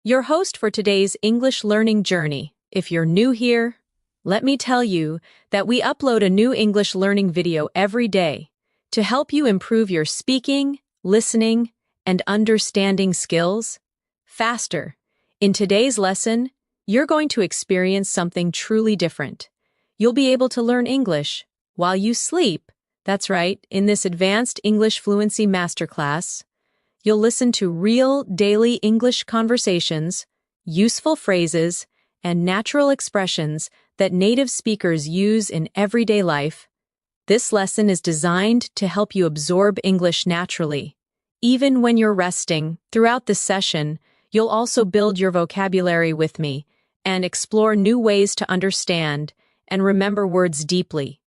your host for today's English learning journey. If you're new here, let me tell you that we upload a new English learning video every day to help you improve your speaking, listening, and understanding skills faster. In today's lesson, you're going to experience something truly different. You'll be able to learn English while you sleep. That's right, in this advanced English fluency masterclass, you'll listen to real daily English conversations, useful phrases, and natural expressions that native speakers use in everyday life. This lesson is designed to help you absorb English naturally. Even when you're resting, throughout this session, you'll also build your vocabulary with me and explore new ways to understand and remember words deeply.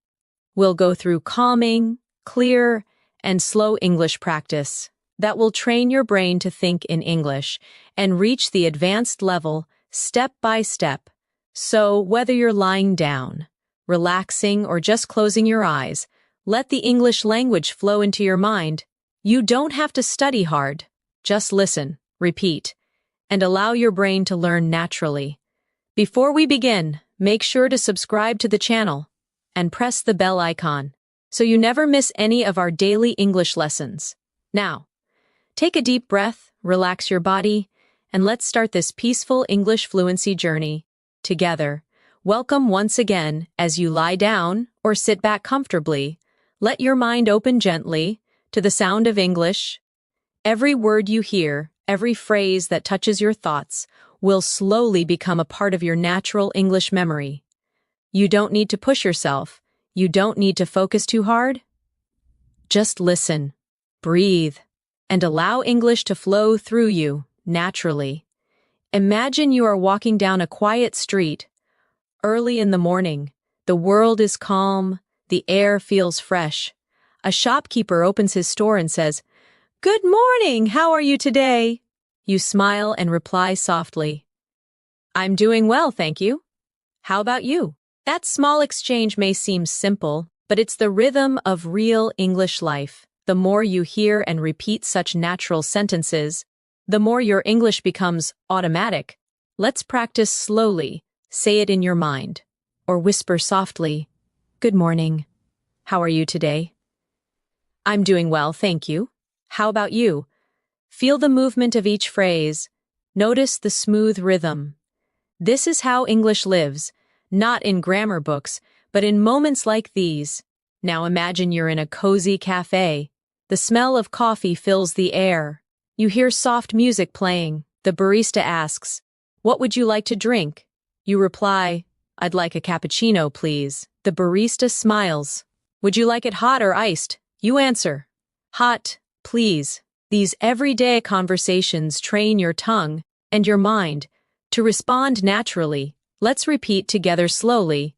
We'll go through calming, clear, and slow English practice that will train your brain to think in English and reach the advanced level step by step. So, whether you're lying down, relaxing, or just closing your eyes, let the English language flow into your mind. You don't have to study hard. Just listen, repeat, and allow your brain to learn naturally. Before we begin, make sure to subscribe to the channel and press the bell icon so you never miss any of our daily English lessons. Now, take a deep breath, relax your body, and let's start this peaceful English fluency journey together. Welcome once again as you lie down or sit back comfortably. Let your mind open gently to the sound of English. Every word you hear, every phrase that touches your thoughts, will slowly become a part of your natural English memory. You don't need to push yourself. You don't need to focus too hard. Just listen, breathe, and allow English to flow through you naturally. Imagine you are walking down a quiet street. Early in the morning, the world is calm, the air feels fresh. A shopkeeper opens his store and says, "Good morning, how are you today?" You smile and reply softly, "I'm doing well, thank you. How about you?" That small exchange may seem simple, but it's the rhythm of real English life. The more you hear and repeat such natural sentences, the more your English becomes automatic. Let's practice slowly. Say it in your mind, or whisper softly, "Good morning. How are you today?" "I'm doing well, thank you. How about you?" Feel the movement of each phrase. Notice the smooth rhythm. This is how English lives, not in grammar books, but in moments like these. Now imagine you're in a cozy cafe. The smell of coffee fills the air. You hear soft music playing. The barista asks, "What would you like to drink?" You reply, "I'd like a cappuccino, please." The barista smiles. "Would you like it hot or iced?" You answer, "Hot, please." These everyday conversations train your tongue and your mind to respond naturally. Let's repeat together slowly.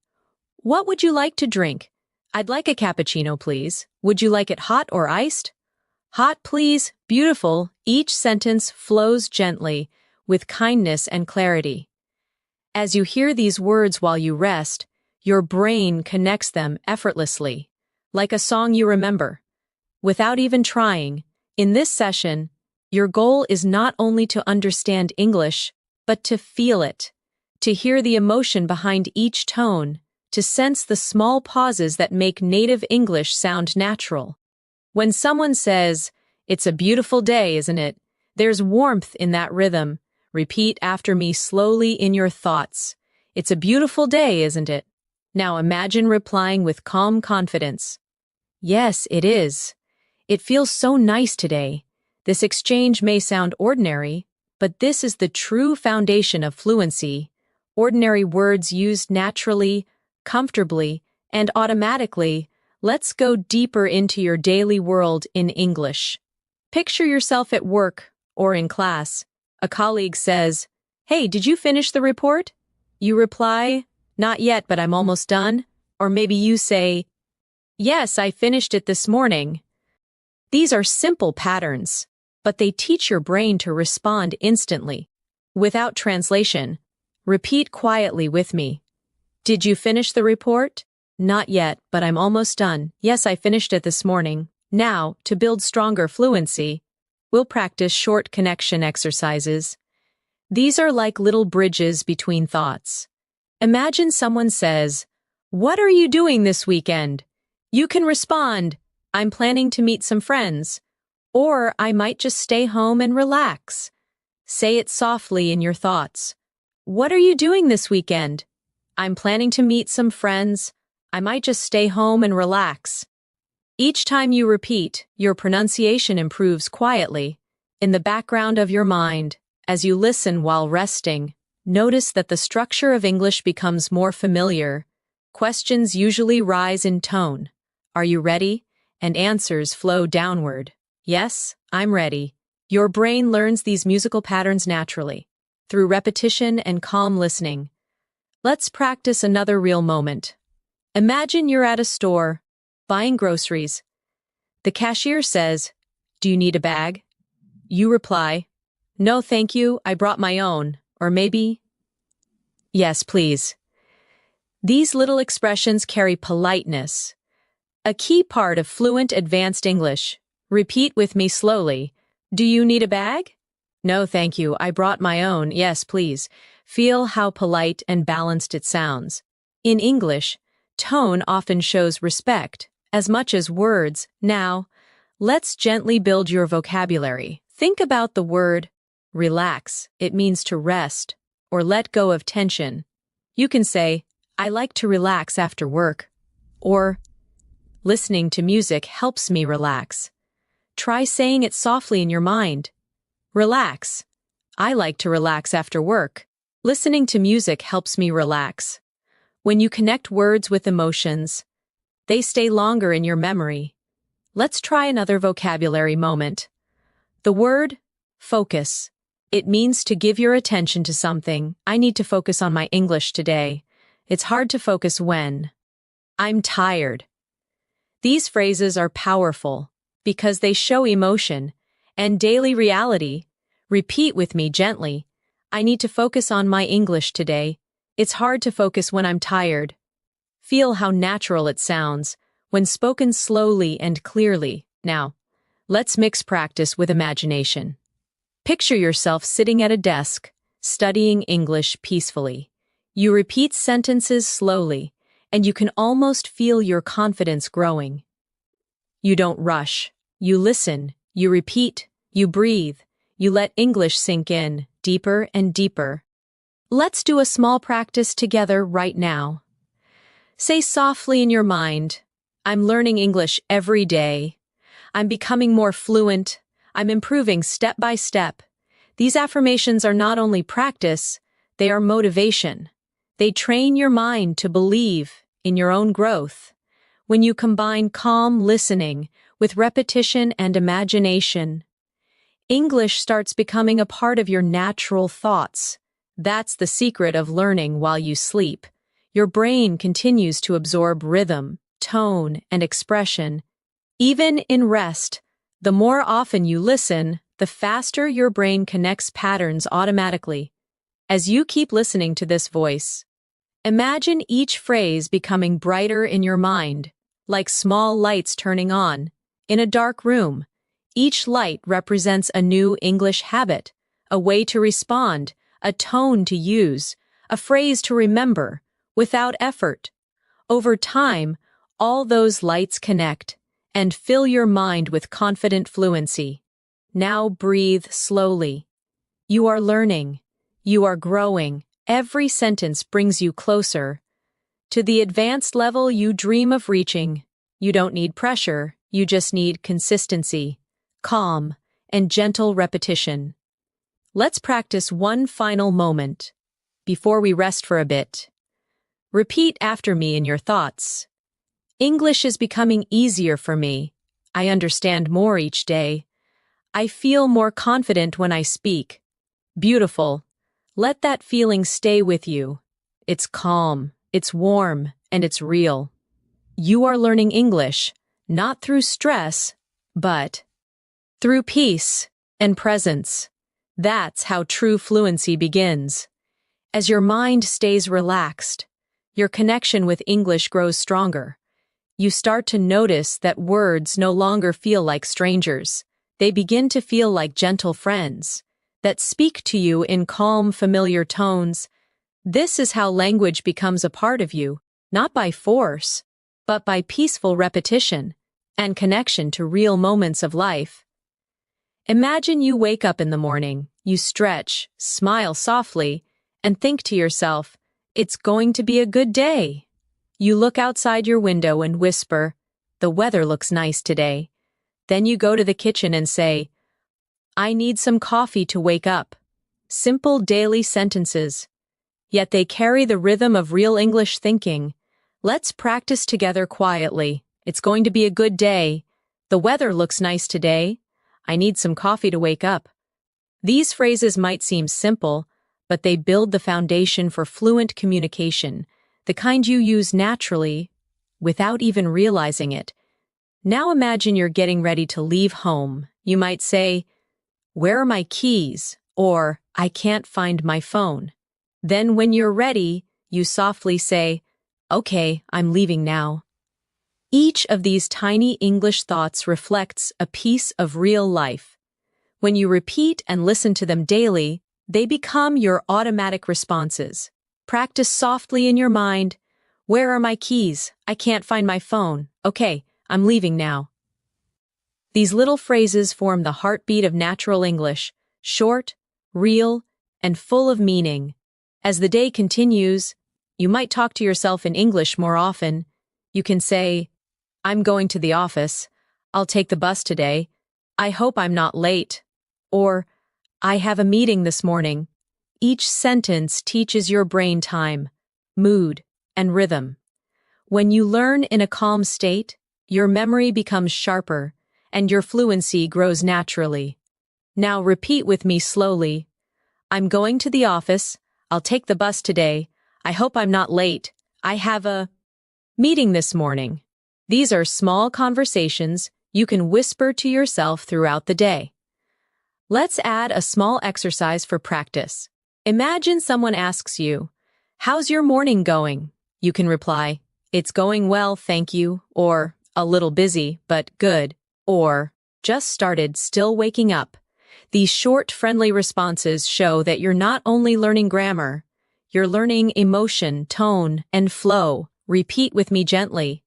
"What would you like to drink?" "I'd like a cappuccino, please." "Would you like it hot or iced?" "Hot, please." Beautiful. Each sentence flows gently, with kindness and clarity. As you hear these words while you rest, your brain connects them effortlessly, like a song you remember. Without even trying, in this session, your goal is not only to understand English, but to feel it, to hear the emotion behind each tone, to sense the small pauses that make native English sound natural. When someone says, "It's a beautiful day, isn't it?" there's warmth in that rhythm. Repeat after me slowly in your thoughts. "It's a beautiful day, isn't it?" Now imagine replying with calm confidence. "Yes, it is. It feels so nice today." This exchange may sound ordinary, but this is the true foundation of fluency. Ordinary words used naturally, comfortably, and automatically. Let's go deeper into your daily world in English. Picture yourself at work or in class. A colleague says, "Hey, did you finish the report?" You reply, "Not yet, but I'm almost done." Or maybe you say, "Yes, I finished it this morning." These are simple patterns, but they teach your brain to respond instantly. Without translation, repeat quietly with me. "Did you finish the report?" "Not yet, but I'm almost done." "Yes, I finished it this morning." Now, to build stronger fluency, we'll practice short connection exercises. These are like little bridges between thoughts. Imagine someone says, "What are you doing this weekend?" You can respond, "I'm planning to meet some friends," or "I might just stay home and relax." Say it softly in your thoughts. "What are you doing this weekend?" "I'm planning to meet some friends. I might just stay home and relax." Each time you repeat, your pronunciation improves quietly, in the background of your mind. As you listen while resting, notice that the structure of English becomes more familiar. Questions usually rise in tone. "Are you ready?" And answers flow downward. "Yes, I'm ready." Your brain learns these musical patterns naturally, through repetition and calm listening. Let's practice another real moment. Imagine you're at a store, buying groceries. The cashier says, "Do you need a bag?" You reply, "No, thank you, I brought my own," or maybe, "Yes, please." These little expressions carry politeness, a key part of fluent advanced English. Repeat with me slowly. "Do you need a bag?" "No, thank you, I brought my own." "Yes, please." Feel how polite and balanced it sounds. In English, tone often shows respect, as much as words. Now, let's gently build your vocabulary. Think about the word relax. It means to rest or let go of tension. You can say, "I like to relax after work," or "Listening to music helps me relax." Try saying it softly in your mind. Relax. "I like to relax after work." Listening to music helps me relax. When you connect words with emotions, they stay longer in your memory. Let's try another vocabulary moment. The word focus. It means to give your attention to something. "I need to focus on my English today. It's hard to focus when I'm tired." These phrases are powerful because they show emotion and daily reality. Repeat with me gently. "I need to focus on my English today. It's hard to focus when I'm tired." Feel how natural it sounds when spoken slowly and clearly. Now, let's mix practice with imagination. Picture yourself sitting at a desk, studying English peacefully. You repeat sentences slowly, and you can almost feel your confidence growing. You don't rush. You listen, you repeat, you breathe, you let English sink in, deeper and deeper. Let's do a small practice together right now. Say softly in your mind, "I'm learning English every day. I'm becoming more fluent. I'm improving step by step." These affirmations are not only practice, they are motivation. They train your mind to believe in your own growth. When you combine calm listening with repetition and imagination, English starts becoming a part of your natural thoughts. That's the secret of learning while you sleep. Your brain continues to absorb rhythm, tone, and expression. Even in rest, the more often you listen, the faster your brain connects patterns automatically. As you keep listening to this voice, imagine each phrase becoming brighter in your mind, like small lights turning on. In a dark room, each light represents a new English habit, a way to respond, a tone to use, a phrase to remember, without effort. Over time, all those lights connect and fill your mind with confident fluency. Now breathe slowly. You are learning. You are growing. Every sentence brings you closer to the advanced level you dream of reaching. You don't need pressure, you just need consistency, calm, and gentle repetition. Let's practice one final moment before we rest for a bit. Repeat after me in your thoughts. "English is becoming easier for me. I understand more each day. I feel more confident when I speak." Beautiful. Let that feeling stay with you. It's calm, it's warm, and it's real. You are learning English, not through stress, but through peace and presence. That's how true fluency begins. As your mind stays relaxed, your connection with English grows stronger. You start to notice that words no longer feel like strangers. They begin to feel like gentle friends. that speak to you in calm, familiar tones. This is how language becomes a part of you, not by force, but by peaceful repetition and connection to real moments of life. Imagine you wake up in the morning, you stretch, smile softly, and think to yourself, "It's going to be a good day." You look outside your window and whisper, "The weather looks nice today." Then you go to the kitchen and say, "I need some coffee to wake up." Simple daily sentences, yet they carry the rhythm of real English thinking. Let's practice together quietly. It's going to be a good day. The weather looks nice today. I need some coffee to wake up. These phrases might seem simple, but they build the foundation for fluent communication, the kind you use naturally, without even realizing it. Now imagine you're getting ready to leave home. You might say, "Where are my keys?" or "I can't find my phone." Then when you're ready, you softly say, "Okay, I'm leaving now." Each of these tiny English thoughts reflects a piece of real life. When you repeat and listen to them daily, they become your automatic responses. Practice softly in your mind. "Where are my keys? I can't find my phone. Okay, I'm leaving now." These little phrases form the heartbeat of natural English, short, real, and full of meaning. As the day continues, you might talk to yourself in English more often. You can say, "I'm going to the office. I'll take the bus today. I hope I'm not late." Or, "I have a meeting this morning." Each sentence teaches your brain time, mood, and rhythm. When you learn in a calm state, your memory becomes sharper, and your fluency grows naturally. Now repeat with me slowly. "I'm going to the office. I'll take the bus today. I hope I'm not late. I have a meeting this morning." These are small conversations you can whisper to yourself throughout the day. Let's add a small exercise for practice. Imagine someone asks you, "How's your morning going?" You can reply, "It's going well, thank you," or "A little busy, but good," or "Just started, still waking up." These short, friendly responses show that you're not only learning grammar, you're learning emotion, tone, and flow. Repeat with me gently.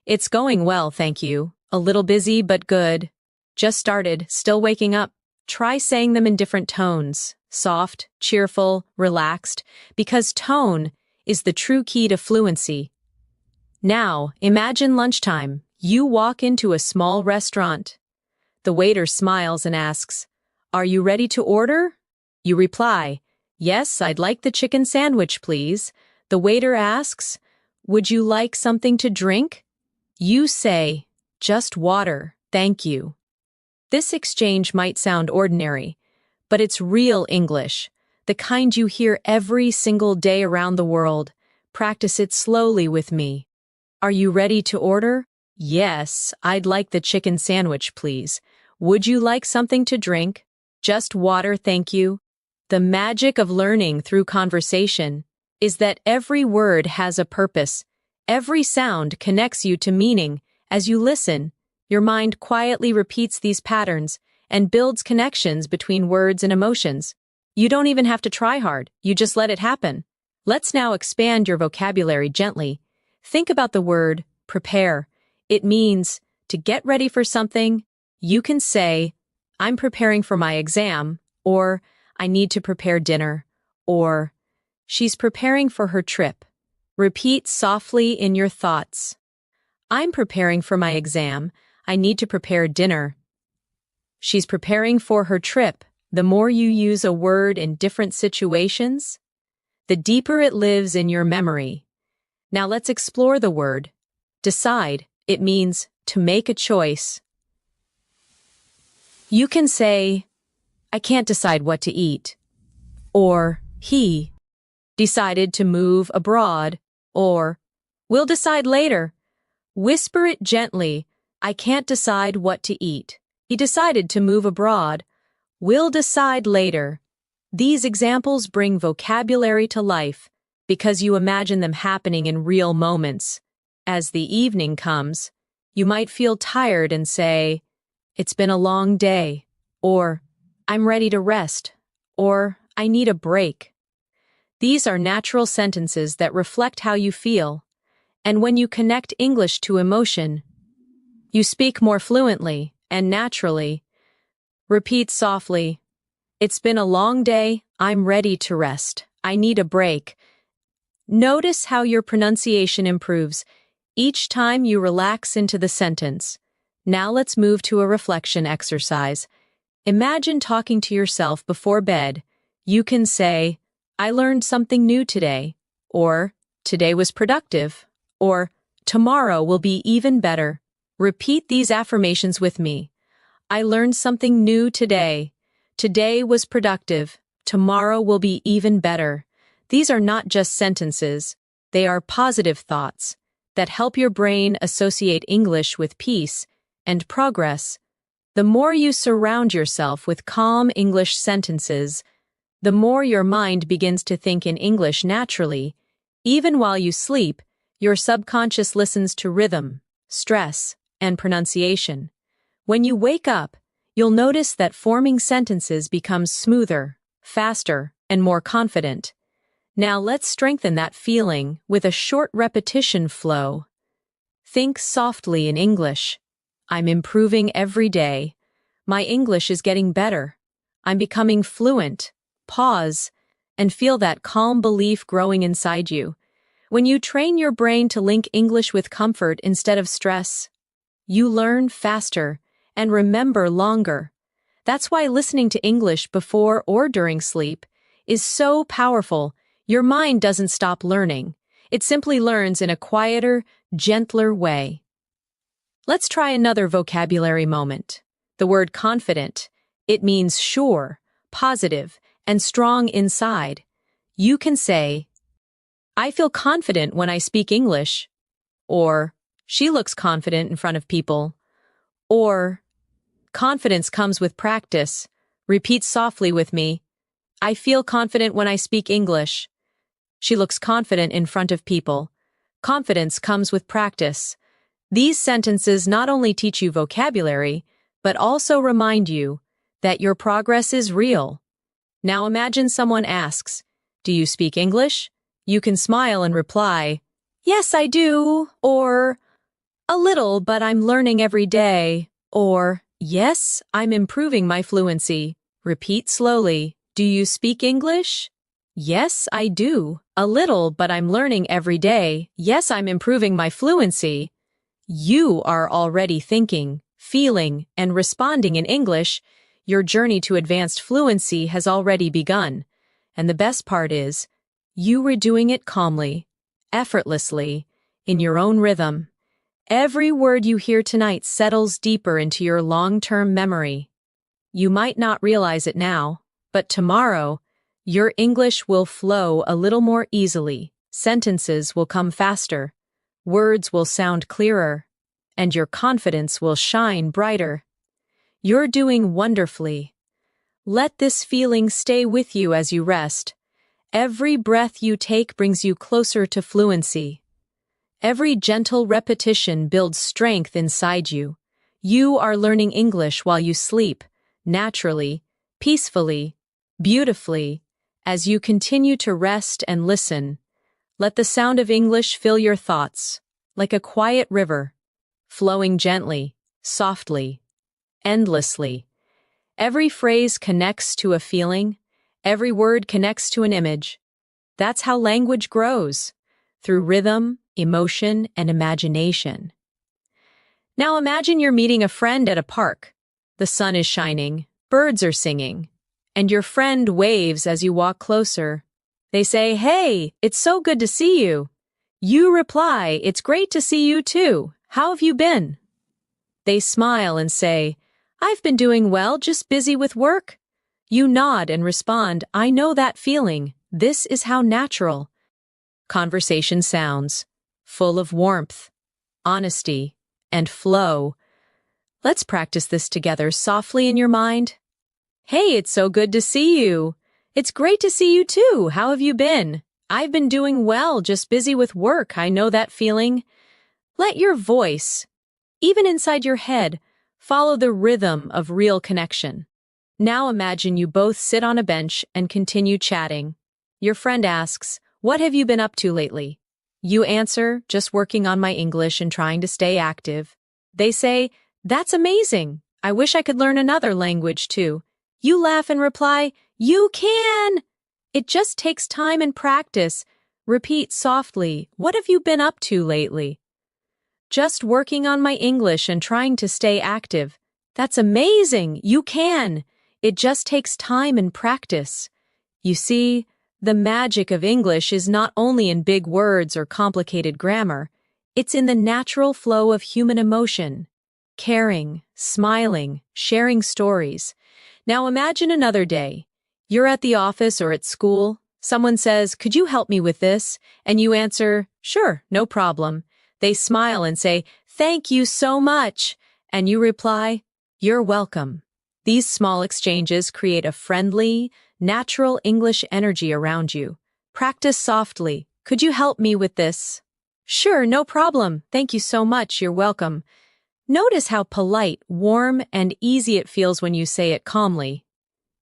"It's going well, thank you. A little busy, but good. Just started, still waking up." Try saying them in different tones, soft, cheerful, relaxed, because tone is the true key to fluency. Now, imagine lunchtime. You walk into a small restaurant. The waiter smiles and asks, "Are you ready to order?" You reply, "Yes, I'd like the chicken sandwich, please." The waiter asks, "Would you like something to drink?" You say, "Just water, thank you." This exchange might sound ordinary, but it's real English, the kind you hear every single day around the world. Practice it slowly with me. "Are you ready to order?" "Yes, I'd like the chicken sandwich, please." "Would you like something to drink?" "Just water, thank you." The magic of learning through conversation is that every word has a purpose. Every sound connects you to meaning. As you listen, your mind quietly repeats these patterns and builds connections between words and emotions. You don't even have to try hard, you just let it happen. Let's now expand your vocabulary gently. Think about the word prepare. It means to get ready for something. You can say, "I'm preparing for my exam," or "I need to prepare dinner," or "She's preparing for her trip." Repeat softly in your thoughts. "I'm preparing for my exam. I need to prepare dinner." She's preparing for her trip. The more you use a word in different situations, the deeper it lives in your memory. Now let's explore the word decide. It means to make a choice. You can say, "I can't decide what to eat," or "He decided to move abroad," or "We'll decide later." Whisper it gently. "I can't decide what to eat. He decided to move abroad. We'll decide later." These examples bring vocabulary to life because you imagine them happening in real moments. As the evening comes, you might feel tired and say, "It's been a long day," or "I'm ready to rest." or I need a break. These are natural sentences that reflect how you feel, and when you connect English to emotion, you speak more fluently and naturally. Repeat softly, "It's been a long day, I'm ready to rest. I need a break." Notice how your pronunciation improves each time you relax into the sentence. Now let's move to a reflection exercise. Imagine talking to yourself before bed. You can say, "I learned something new today," or "Today was productive," or "Tomorrow will be even better." Repeat these affirmations with me. I learned something new today. Today was productive. Tomorrow will be even better. These are not just sentences. They are positive thoughts that help your brain associate English with peace and progress. The more you surround yourself with calm English sentences, the more your mind begins to think in English naturally. Even while you sleep, your subconscious listens to rhythm, stress, and pronunciation. When you wake up, you'll notice that forming sentences becomes smoother, faster, and more confident. Now let's strengthen that feeling with a short repetition flow. Think softly in English. I'm improving every day. My English is getting better. I'm becoming fluent. Pause, and feel that calm belief growing inside you. When you train your brain to link English with comfort instead of stress, you learn faster and remember longer. That's why listening to English before or during sleep is so powerful. Your mind doesn't stop learning. It simply learns in a quieter, gentler way. Let's try another vocabulary moment. The word confident. It means sure, positive, and strong inside. You can say, "I feel confident when I speak English," or "She looks confident in front of people," or "Confidence comes with practice." Repeat softly with me. I feel confident when I speak English. She looks confident in front of people. Confidence comes with practice. These sentences not only teach you vocabulary, but also remind you that your progress is real. Now imagine someone asks, "Do you speak English?" You can smile and reply, "Yes, I do," or "A little, but I'm learning every day," or "Yes, I'm improving my fluency." Repeat slowly. Do you speak English? Yes, I do. A little, but I'm learning every day. Yes, I'm improving my fluency. You are already thinking, feeling, and responding in English. Your journey to advanced fluency has already begun. And the best part is, you were doing it calmly, effortlessly, in your own rhythm. Every word you hear tonight settles deeper into your long-term memory. You might not realize it now, but tomorrow, your English will flow a little more easily, sentences will come faster, words will sound clearer, and your confidence will shine brighter. You're doing wonderfully. Let this feeling stay with you as you rest. Every breath you take brings you closer to fluency. Every gentle repetition builds strength inside you. You are learning English while you sleep, naturally, peacefully, beautifully. As you continue to rest and listen, let the sound of English fill your thoughts, like a quiet river, flowing gently, softly, endlessly. Every phrase connects to a feeling, every word connects to an image. That's how language grows, through rhythm, emotion, and imagination. Now imagine you're meeting a friend at a park. The sun is shining, birds are singing, and your friend waves as you walk closer. They say, "Hey, it's so good to see you." You reply, "It's great to see you too. How have you been?" They smile and say, "I've been doing well, just busy with work." You nod and respond, "I know that feeling. This is how natural conversation sounds, full of warmth, honesty, and flow. Let's practice this together softly in your mind. Hey, it's so good to see you. It's great to see you too. How have you been? I've been doing well, just busy with work. I know that feeling. Let your voice, even inside your head, follow the rhythm of real connection. Now imagine you both sit on a bench and continue chatting. Your friend asks, "What have you been up to lately?" You answer, "Just working on my English and trying to stay active." They say, "That's amazing. I wish I could learn another language too." You laugh and reply, "You can! It just takes time and practice." Repeat softly, "What have you been up to lately?" "Just working on my English and trying to stay active." "That's amazing. You can. It just takes time and practice." You see, the magic of English is not only in big words or complicated grammar, it's in the natural flow of human emotion. Caring, smiling, sharing stories. Now imagine another day. You're at the office or at school. Someone says, "Could you help me with this?" And you answer, "Sure, no problem." They smile and say, "Thank you so much." And you reply, "You're welcome." These small exchanges create a friendly, natural English energy around you. Practice softly. "Could you help me with this?" "Sure, no problem. Thank you so much. You're welcome." Notice how polite, warm, and easy it feels when you say it calmly.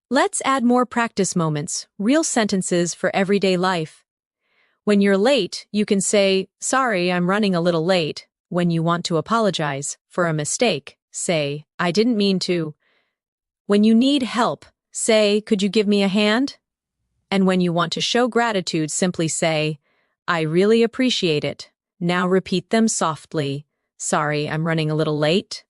Let's add more practice moments, real sentences for everyday life. When you're late, you can say, "Sorry, I'm running a little late." When you want to apologize for a mistake, say, "I didn't mean to." When you need help, say, "Could you give me a hand?" And when you want to show gratitude, simply say, "I really appreciate it." Now repeat them softly. "Sorry, I'm running a little late."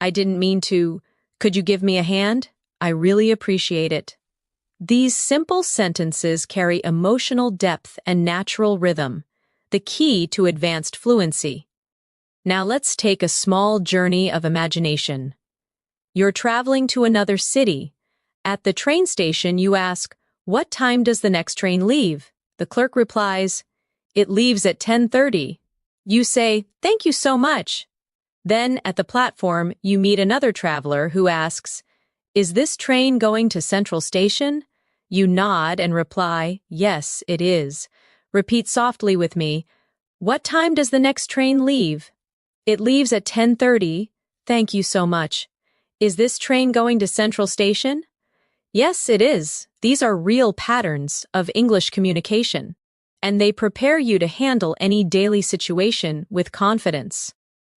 "I didn't mean to." "Could you give me a hand?" "I really appreciate it." These simple sentences carry emotional depth and natural rhythm, the key to advanced fluency. Now let's take a small journey of imagination. You're traveling to another city. At the train station, you ask, "What time does the next train leave?" The clerk replies, "It leaves at 10:30. You say, "Thank you so much." Then, at the platform, you meet another traveler who asks, "Is this train going to Central Station?" You nod and reply, "Yes, it is." Repeat softly with me, "What time does the next train leave?" "It leaves at 10:30. Thank you so much." "Is this train going to Central Station?" "Yes, it is." These are real patterns of English communication, and they prepare you to handle any daily situation with confidence.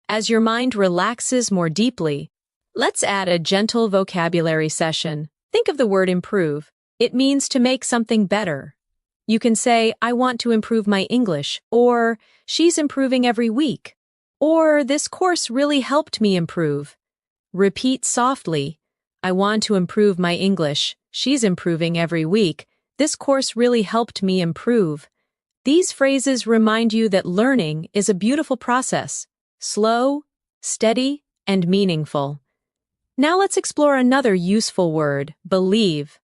As your mind relaxes more deeply, let's add a gentle vocabulary session. Think of the word improve. It means to make something better. You can say, "I want to improve my English," or "She's improving every week," or "This course really helped me improve." Repeat softly, "I want to improve my English. She's improving every week. This course really helped me improve." These phrases remind you that learning is a beautiful process, slow, steady, and meaningful. Now let's explore another useful word, believe.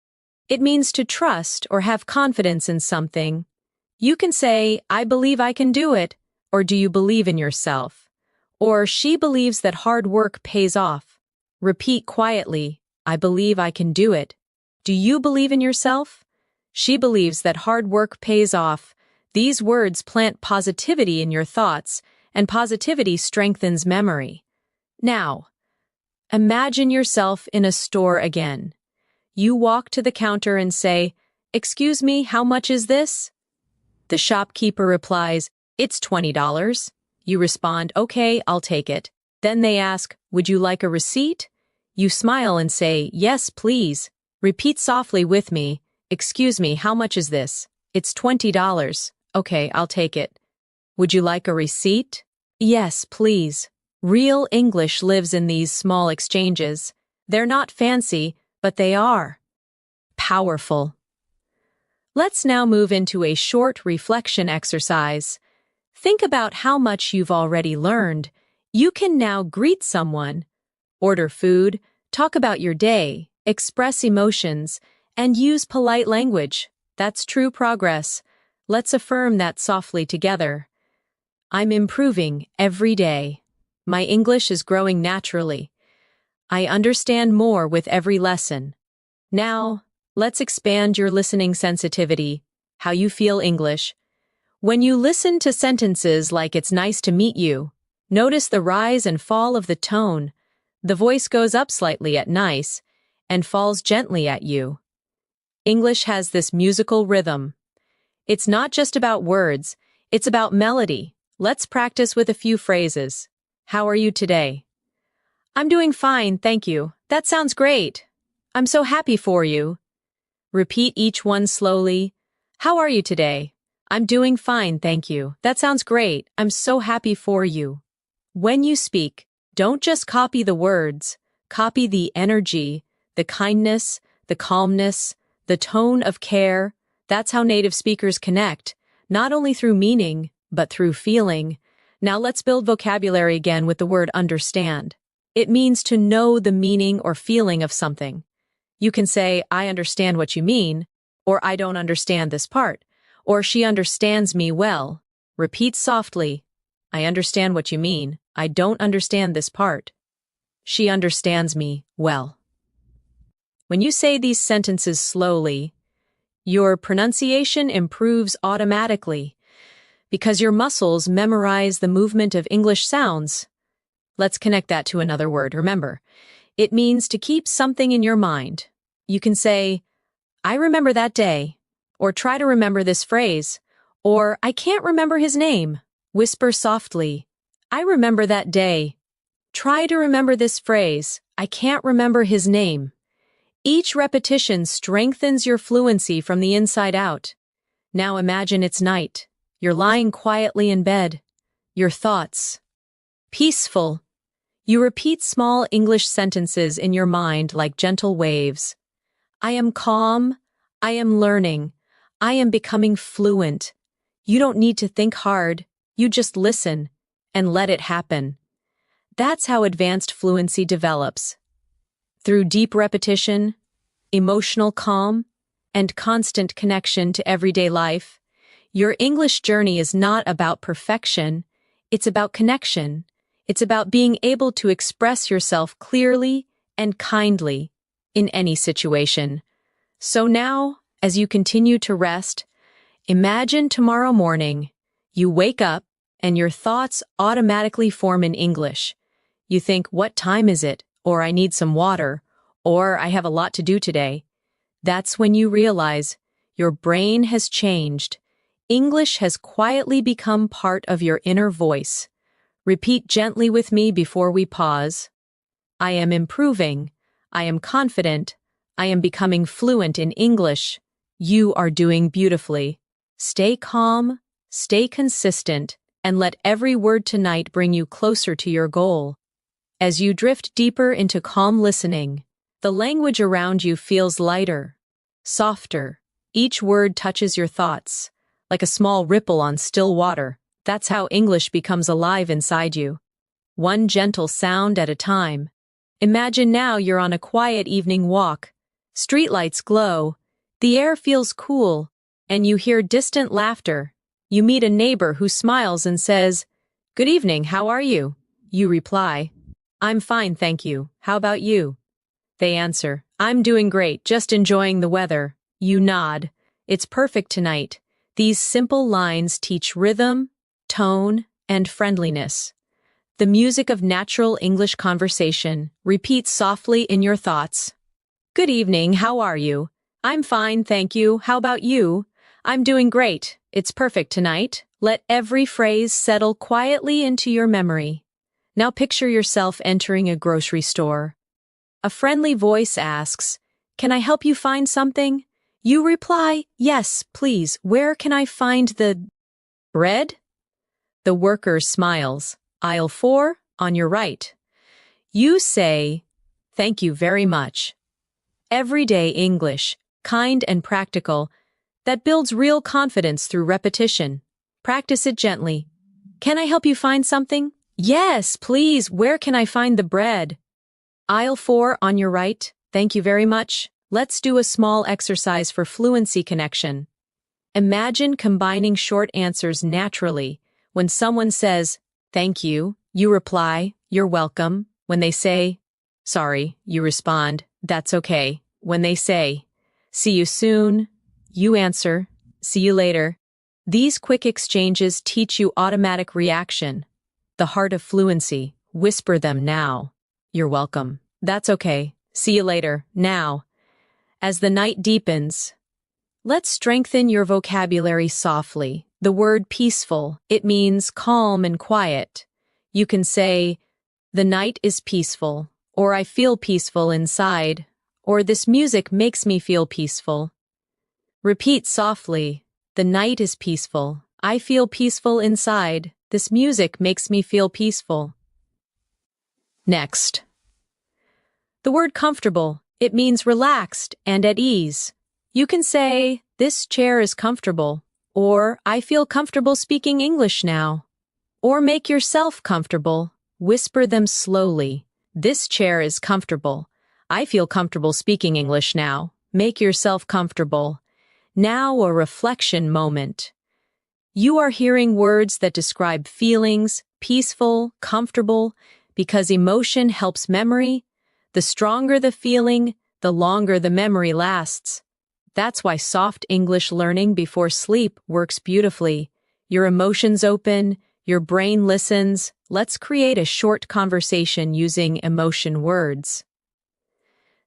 It means to trust or have confidence in something. You can say, "I believe I can do it," or "Do you believe in yourself?" Or "She believes that hard work pays off." Repeat quietly, "I believe I can do it." "Do you believe in yourself?" "She believes that hard work pays off." These words plant positivity in your thoughts, and positivity strengthens memory. Now, imagine yourself in a store again. You walk to the counter and say, "Excuse me, how much is this?" The shopkeeper replies, "It's $20. You respond, "Okay, I'll take it." Then they ask, "Would you like a receipt?" You smile and say, "Yes, please." Repeat softly with me, "Excuse me, how much is this?" "It's $20. Okay, I'll take it." "Would you like a receipt?" "Yes, please." Real English lives in these small exchanges. They're not fancy, but they are powerful. Let's now move into a short reflection exercise. Think about how much you've already learned. You can now greet someone, order food, talk about your day, express emotions, and use polite language. That's true progress. Let's affirm that softly together. I'm improving every day. My English is growing naturally. I understand more with every lesson. Now, let's expand your listening sensitivity, how you feel English. When you listen to sentences like "It's nice to meet you," notice the rise and fall of the tone. The voice goes up slightly at nice, and falls gently at you. English has this musical rhythm. It's not just about words, it's about melody. Let's practice with a few phrases. How are you today? I'm doing fine, thank you. That sounds great. I'm so happy for you. Repeat each one slowly. How are you today? I'm doing fine, thank you. That sounds great. I'm so happy for you. When you speak, don't just copy the words. Copy the energy, the kindness, the calmness, the tone of care. That's how native speakers connect, not only through meaning, but through feeling. Now let's build vocabulary again with the word understand. It means to know the meaning or feeling of something. You can say, I understand what you mean, or I don't understand this part, or she understands me well. Repeat softly. I understand what you mean. I don't understand this part. She understands me well. When you say these sentences slowly, your pronunciation improves automatically because your muscles memorize the movement of English sounds. Let's connect that to another word. Remember, it means to keep something in your mind. You can say, I remember that day, or try to remember this phrase, or I can't remember his name. Whisper softly, I remember that day. Try to remember this phrase, I can't remember his name. Each repetition strengthens your fluency from the inside out. Now imagine it's night. You're lying quietly in bed. Your thoughts. Peaceful. You repeat small English sentences in your mind like gentle waves. I am calm. I am learning. I am becoming fluent. You don't need to think hard. You just listen and let it happen. That's how advanced fluency develops. Through deep repetition, emotional calm, and constant connection to everyday life, your English journey is not about perfection, it's about connection. It's about being able to express yourself clearly and kindly in any situation. So now, as you continue to rest, imagine tomorrow morning, you wake up and your thoughts automatically form in English. You think, what time is it? Or I need some water. Or I have a lot to do today. That's when you realize your brain has changed. English has quietly become part of your inner voice. Repeat gently with me before we pause. I am improving. I am confident. I am becoming fluent in English. You are doing beautifully. Stay calm, stay consistent, and let every word tonight bring you closer to your goal. As you drift deeper into calm listening, the language around you feels lighter, softer. Each word touches your thoughts, like a small ripple on still water. That's how English becomes alive inside you. One gentle sound at a time. Imagine now you're on a quiet evening walk. Streetlights glow, the air feels cool, and you hear distant laughter. You meet a neighbor who smiles and says, Good evening, how are you? You reply, I'm fine, thank you. How about you? They answer, I'm doing great, just enjoying the weather. You nod. It's perfect tonight. These simple lines teach rhythm, tone, and friendliness. The music of natural English conversation repeats softly in your thoughts. Good evening, how are you? I'm fine, thank you. How about you? I'm doing great. It's perfect tonight. Let every phrase settle quietly into your memory. Now picture yourself entering a grocery store. A friendly voice asks, Can I help you find something? You reply, Yes, please. Where can I find the bread? The worker smiles. Aisle 4, on your right. You say, Thank you very much. Everyday English, kind and practical, that builds real confidence through repetition. Practice it gently. Can I help you find something? Yes, please. Where can I find the bread? Aisle 4 on your right. Thank you very much. Let's do a small exercise for fluency connection. Imagine combining short answers naturally. When someone says, Thank you, you reply, You're welcome. When they say, Sorry, you respond, That's okay. When they say, See you soon, you answer, See you later. These quick exchanges teach you automatic reaction. The heart of fluency. Whisper them now. You're welcome. That's okay. See you later. Now, as the night deepens, let's strengthen your vocabulary softly. The word peaceful, it means calm and quiet. You can say, the night is peaceful, or I feel peaceful inside, or this music makes me feel peaceful. Repeat softly, the night is peaceful. I feel peaceful inside. This music makes me feel peaceful. Next. The word comfortable, it means relaxed and at ease. You can say, this chair is comfortable, or I feel comfortable speaking English now. Or make yourself comfortable. Whisper them slowly. This chair is comfortable. I feel comfortable speaking English now. Make yourself comfortable. Now a reflection moment. You are hearing words that describe feelings, peaceful, comfortable, because emotion helps memory. The stronger the feeling, the longer the memory lasts. That's why soft English learning before sleep works beautifully. Your emotions open, your brain listens. Let's create a short conversation using emotion words.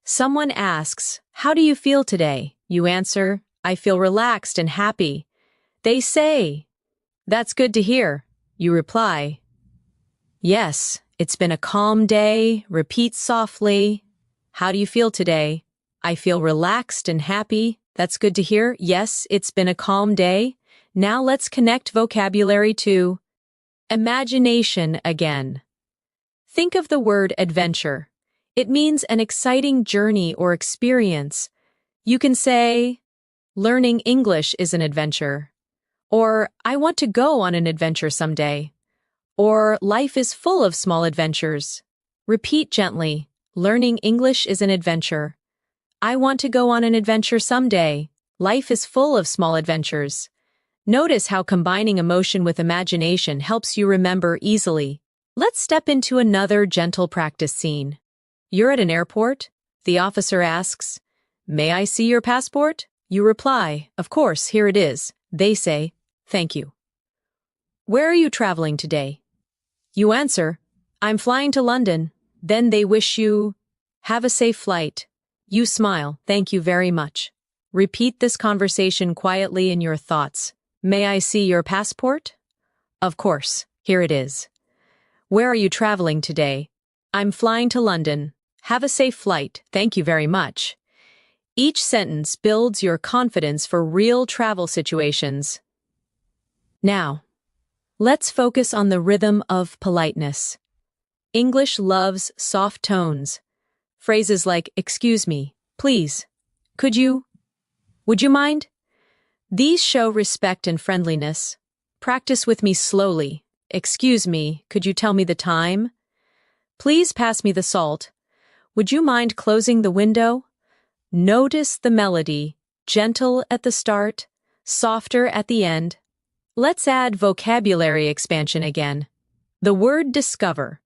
Someone asks, how do you feel today? You answer, I feel relaxed and happy. They say, that's good to hear. You reply, yes, it's been a calm day. Repeat softly. How do you feel today? I feel relaxed and happy. That's good to hear. Yes, it's been a calm day. Now let's connect vocabulary to imagination again. Think of the word adventure. It means an exciting journey or experience. You can say, learning English is an adventure. Or, I want to go on an adventure someday. Or, life is full of small adventures. Repeat gently, learning English is an adventure. I want to go on an adventure someday. Life is full of small adventures. Notice how combining emotion with imagination helps you remember easily. Let's step into another gentle practice scene. You're at an airport. The officer asks, may I see your passport? You reply, of course, here it is. They say, thank you. Where are you traveling today? You answer, I'm flying to London. Then they wish you, have a safe flight. You smile, thank you very much. Repeat this conversation quietly in your thoughts. May I see your passport? Of course, here it is. Where are you traveling today? I'm flying to London. Have a safe flight, thank you very much. Each sentence builds your confidence for real travel situations. Now, let's focus on the rhythm of politeness. English loves soft tones. Phrases like, excuse me, please, could you, would you mind? These show respect and friendliness. Practice with me slowly. Excuse me, could you tell me the time? Please pass me the salt. Would you mind closing the window? Notice the melody, gentle at the start, softer at the end. Let's add vocabulary expansion again. The word discover.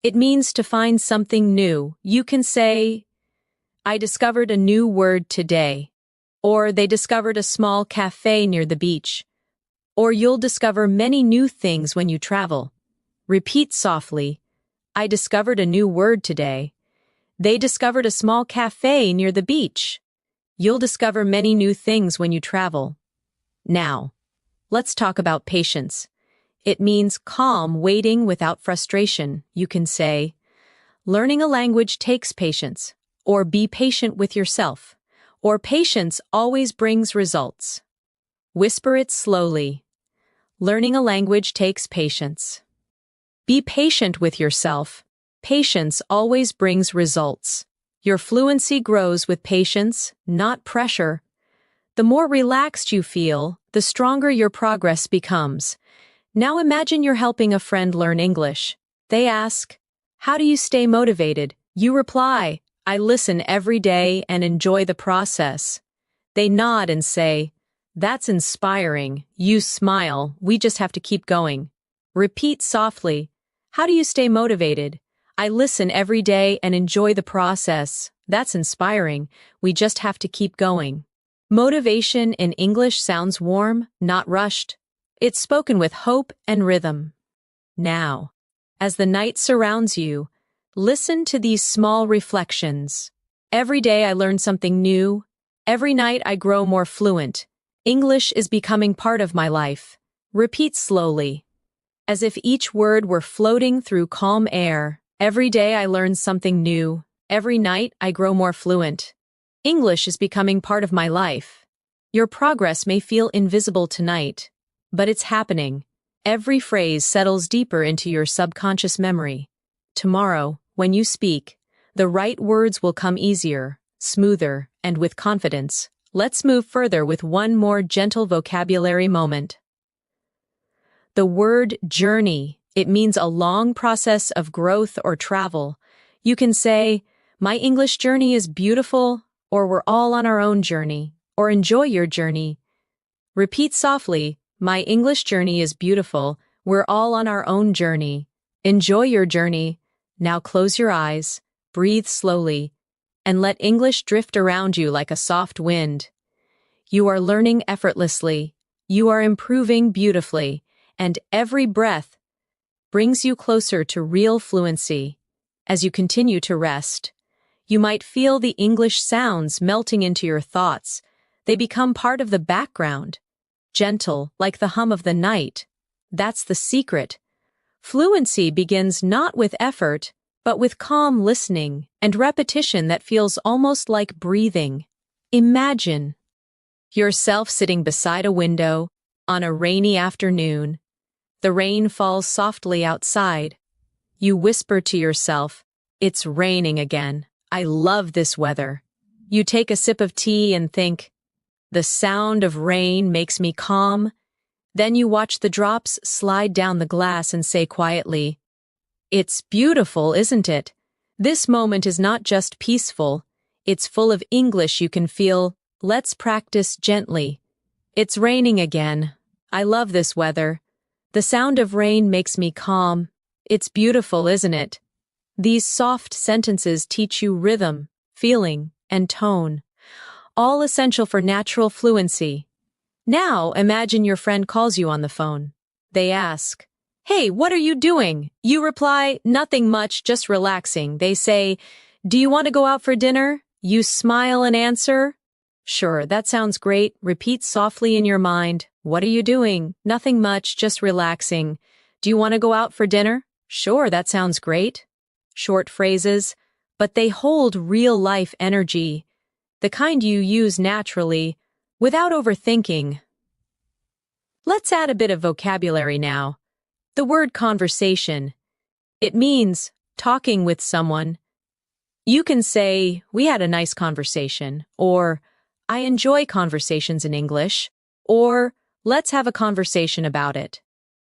It means to find something new. You can say, I discovered a new word today. Or they discovered a small cafe near the beach. Or you'll discover many new things when you travel. Repeat softly, I discovered a new word today. They discovered a small cafe near the beach. You'll discover many new things when you travel. Now, let's talk about patience. It means calm waiting without frustration. You can say, learning a language takes patience, or be patient with yourself, or patience always brings results. Whisper it slowly. Learning a language takes patience. Be patient with yourself. Patience always brings results. Your fluency grows with patience, not pressure. The more relaxed you feel, the stronger your progress becomes. Now imagine you're helping a friend learn English. They ask, how do you stay motivated? You reply, I listen every day and enjoy the process. They nod and say, that's inspiring. You smile, we just have to keep going. Repeat softly, how do you stay motivated? I listen every day and enjoy the process. That's inspiring. We just have to keep going. Motivation in English sounds warm, not rushed. It's spoken with hope and rhythm. Now, as the night surrounds you, Listen to these small reflections. Every day I learn something new. Every night I grow more fluent. English is becoming part of my life. Repeat slowly, as if each word were floating through calm air. Every day I learn something new. Every night I grow more fluent. English is becoming part of my life. Your progress may feel invisible tonight, but it's happening. Every phrase settles deeper into your subconscious memory. Tomorrow, when you speak, the right words will come easier, smoother, and with confidence. Let's move further with one more gentle vocabulary moment. The word journey. It means a long process of growth or travel. You can say, "My English journey is beautiful," or "We're all on our own journey," or "Enjoy your journey." Repeat softly, "My English journey is beautiful. We're all on our own journey. Enjoy your journey." Now close your eyes, breathe slowly, and let English drift around you like a soft wind. You are learning effortlessly. You are improving beautifully, and every breath brings you closer to real fluency. As you continue to rest, you might feel the English sounds melting into your thoughts. They become part of the background, gentle, like the hum of the night. That's the secret. Fluency begins not with effort, but with calm listening and repetition that feels almost like breathing. Imagine yourself sitting beside a window on a rainy afternoon. The rain falls softly outside. You whisper to yourself, "It's raining again. I love this weather." You take a sip of tea and think, "The sound of rain makes me calm." Then you watch the drops slide down the glass and say quietly, "It's beautiful, isn't it?" This moment is not just peaceful, it's full of English you can feel. Let's practice gently. "It's raining again. I love this weather. The sound of rain makes me calm. It's beautiful, isn't it?" These soft sentences teach you rhythm, feeling, and tone, all essential for natural fluency. Now imagine your friend calls you on the phone. They ask, "Hey, what are you doing?" You reply, "Nothing much, just relaxing." They say, "Do you want to go out for dinner?" You smile and answer, "Sure, that sounds great." Repeat softly in your mind, "What are you doing?" "Nothing much, just relaxing." "Do you want to go out for dinner?" "Sure, that sounds great." Short phrases, but they hold real-life energy, the kind you use naturally, without overthinking. Let's add a bit of vocabulary now. The word conversation. It means talking with someone. You can say, "We had a nice conversation," or "I enjoy conversations in English," or "Let's have a conversation about it."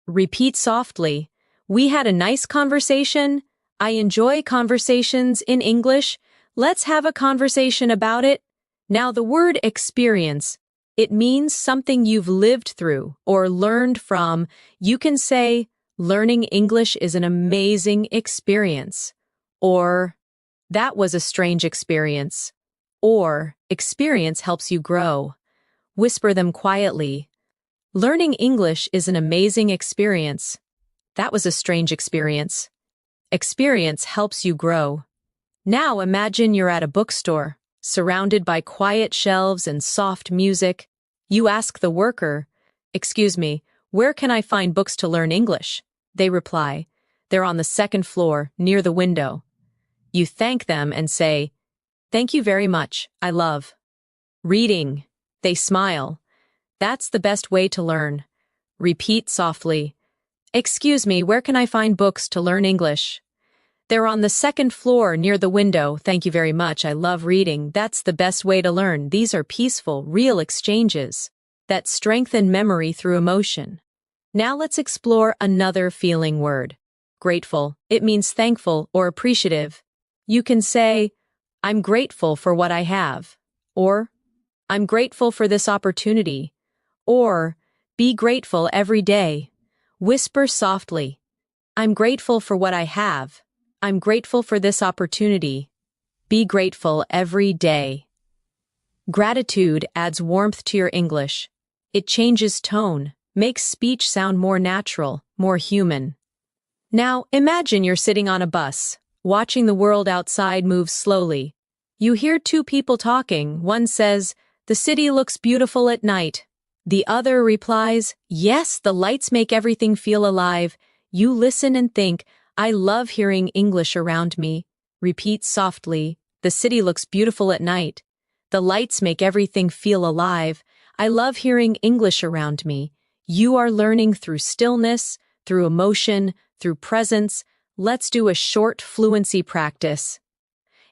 Repeat softly, "We had a nice conversation. I enjoy conversations in English. Let's have a conversation about it." Now the word experience. It means something you've lived through or learned from. You can say, "Learning English is an amazing experience," or "That was a strange experience," or "Experience helps you grow." Whisper them quietly. "Learning English is an amazing experience." "That was a strange experience." Experience helps you grow. Now imagine you're at a bookstore, surrounded by quiet shelves and soft music. You ask the worker, "Excuse me, where can I find books to learn English?" They reply, "They're on the second floor, near the window." You thank them and say, "Thank you very much, I love reading." They smile. "That's the best way to learn." Repeat softly, "Excuse me, where can I find books to learn English?" "They're on the second floor near the window. Thank you very much. I love reading. That's the best way to learn." These are peaceful, real exchanges that strengthen memory through emotion. Now let's explore another feeling word. Grateful. It means thankful or appreciative. You can say, "I'm grateful for what I have," or "I'm grateful for this opportunity," or "Be grateful every day." Whisper softly, "I'm grateful for what I have. I'm grateful for this opportunity." Be grateful every day. Gratitude adds warmth to your English. It changes tone, makes speech sound more natural, more human. Now, imagine you're sitting on a bus, watching the world outside move slowly. You hear two people talking. One says, "The city looks beautiful at night." The other replies, "Yes, the lights make everything feel alive." You listen and think, "I love hearing English around me." Repeat softly, "The city looks beautiful at night. The lights make everything feel alive. I love hearing English around me." You are learning through stillness, through emotion, through presence. Let's do a short fluency practice.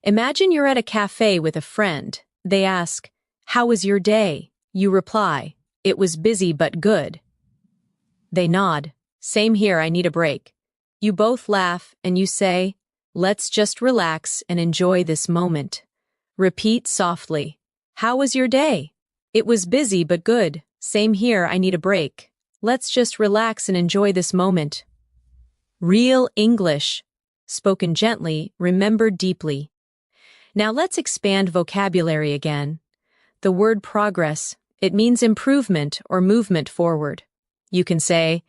Imagine you're at a cafe with a friend. They ask, "How was your day?" You reply, "It was busy but good." They nod, "Same here, I need a break." You both laugh and you say, "Let's just relax and enjoy this moment." Repeat softly, "How was your day?" "It was busy but good." "Same here, I need a break." Let's just relax and enjoy this moment. Real English, spoken gently, remembered deeply. Now let's expand vocabulary again. The word progress, it means improvement or movement forward. You can say,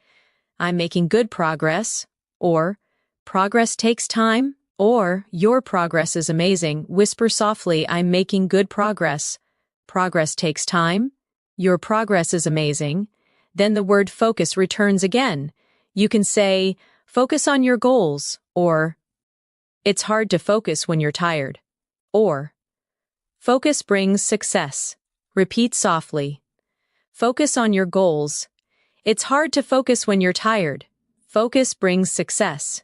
"I'm making good progress," or "Progress takes time," or "Your progress is amazing." Whisper softly, "I'm making good progress." Progress takes time. Your progress is amazing. Then the word focus returns again. You can say, "Focus on your goals," or "It's hard to focus when you're tired," or "Focus brings success." Repeat softly. Focus on your goals. It's hard to focus when you're tired. Focus brings success.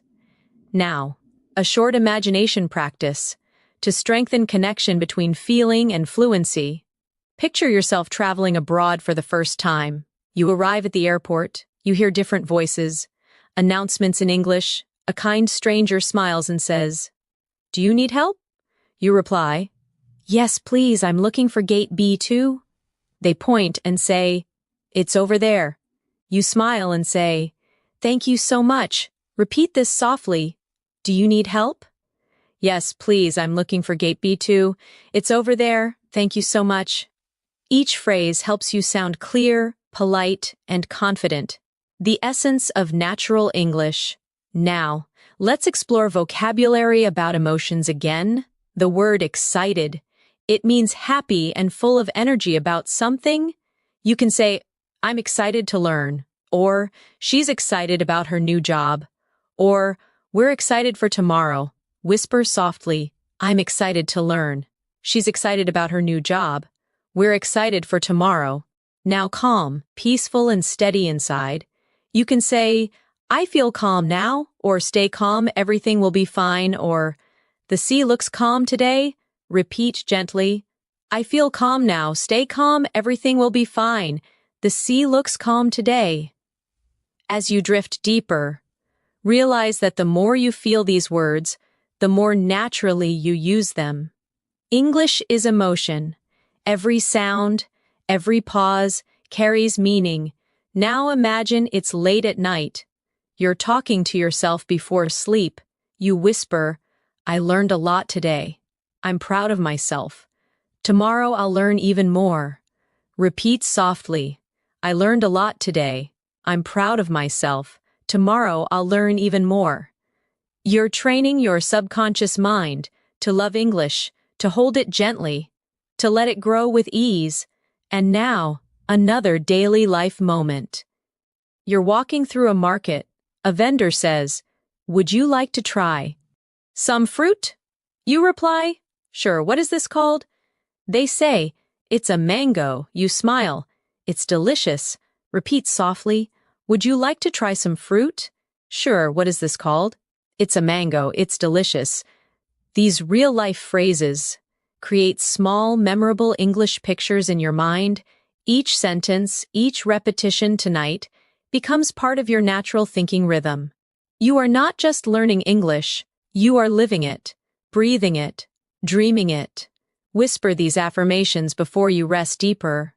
Now, a short imagination practice to strengthen connection between feeling and fluency. Picture yourself traveling abroad for the first time. You arrive at the airport, you hear different voices, announcements in English. A kind stranger smiles and says, "Do you need help?" You reply, "Yes, please, I'm looking for gate B2. They point and say, "It's over there." You smile and say, "Thank you so much." Repeat this softly. "Do you need help?" "Yes, please, I'm looking for gate B2. It's over there. Thank you so much." Each phrase helps you sound clear, polite, and confident. The essence of natural English. Now, let's explore vocabulary about emotions again. The word excited. It means happy and full of energy about something. You can say, "I'm excited to learn," or "She's excited about her new job," or "We're excited for tomorrow." Whisper softly, "I'm excited to learn." She's excited about her new job. We're excited for tomorrow. Now calm, peaceful, and steady inside. You can say, "I feel calm now," or "Stay calm, everything will be fine," or "The sea looks calm today." Repeat gently, "I feel calm now, stay calm, everything will be fine. The sea looks calm today." As you drift deeper, realize that the more you feel these words, the more naturally you use them. English is emotion. Every sound, every pause carries meaning. Now imagine it's late at night. You're talking to yourself before sleep. You whisper, "I learned a lot today. I'm proud of myself. Tomorrow I'll learn even more." Repeat softly, "I learned a lot today. I'm proud of myself. Tomorrow I'll learn even more." You're training your subconscious mind to love English, to hold it gently, to let it grow with ease. And now, another daily life moment. You're walking through a market. A vendor says, "Would you like to try some fruit?" You reply, "Sure, what is this called?" They say, "It's a mango." You smile, "It's delicious." Repeat softly, "Would you like to try some fruit?" "Sure, what is this called?" "It's a mango. It's delicious." These real-life phrases create small, memorable English pictures in your mind. Each sentence, each repetition tonight becomes part of your natural thinking rhythm. You are not just learning English, you are living it, breathing it, dreaming it. Whisper these affirmations before you rest deeper.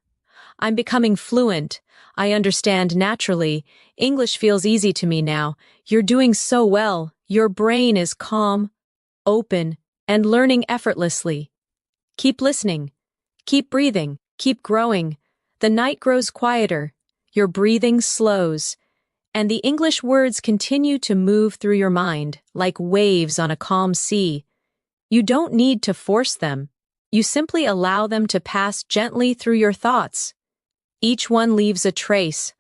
"I'm becoming fluent. I understand naturally. English feels easy to me now. You're doing so well. Your brain is calm, open, and learning effortlessly. Keep listening. Keep breathing. Keep growing. The night grows quieter. Your breathing slows. and the English words continue to move through your mind like waves on a calm sea. You don't need to force them. You simply allow them to pass gently through your thoughts. Each one leaves a trace,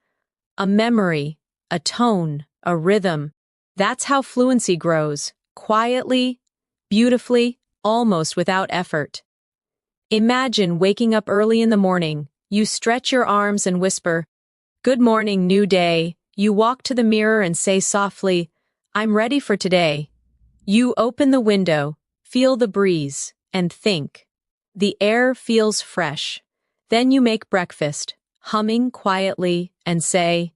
a memory, a tone, a rhythm. That's how fluency grows, quietly, beautifully, almost without effort. Imagine waking up early in the morning. You stretch your arms and whisper, "Good morning, new day." You walk to the mirror and say softly, "I'm ready for today." You open the window, feel the breeze, and think. The air feels fresh. Then you make breakfast, humming quietly, and say,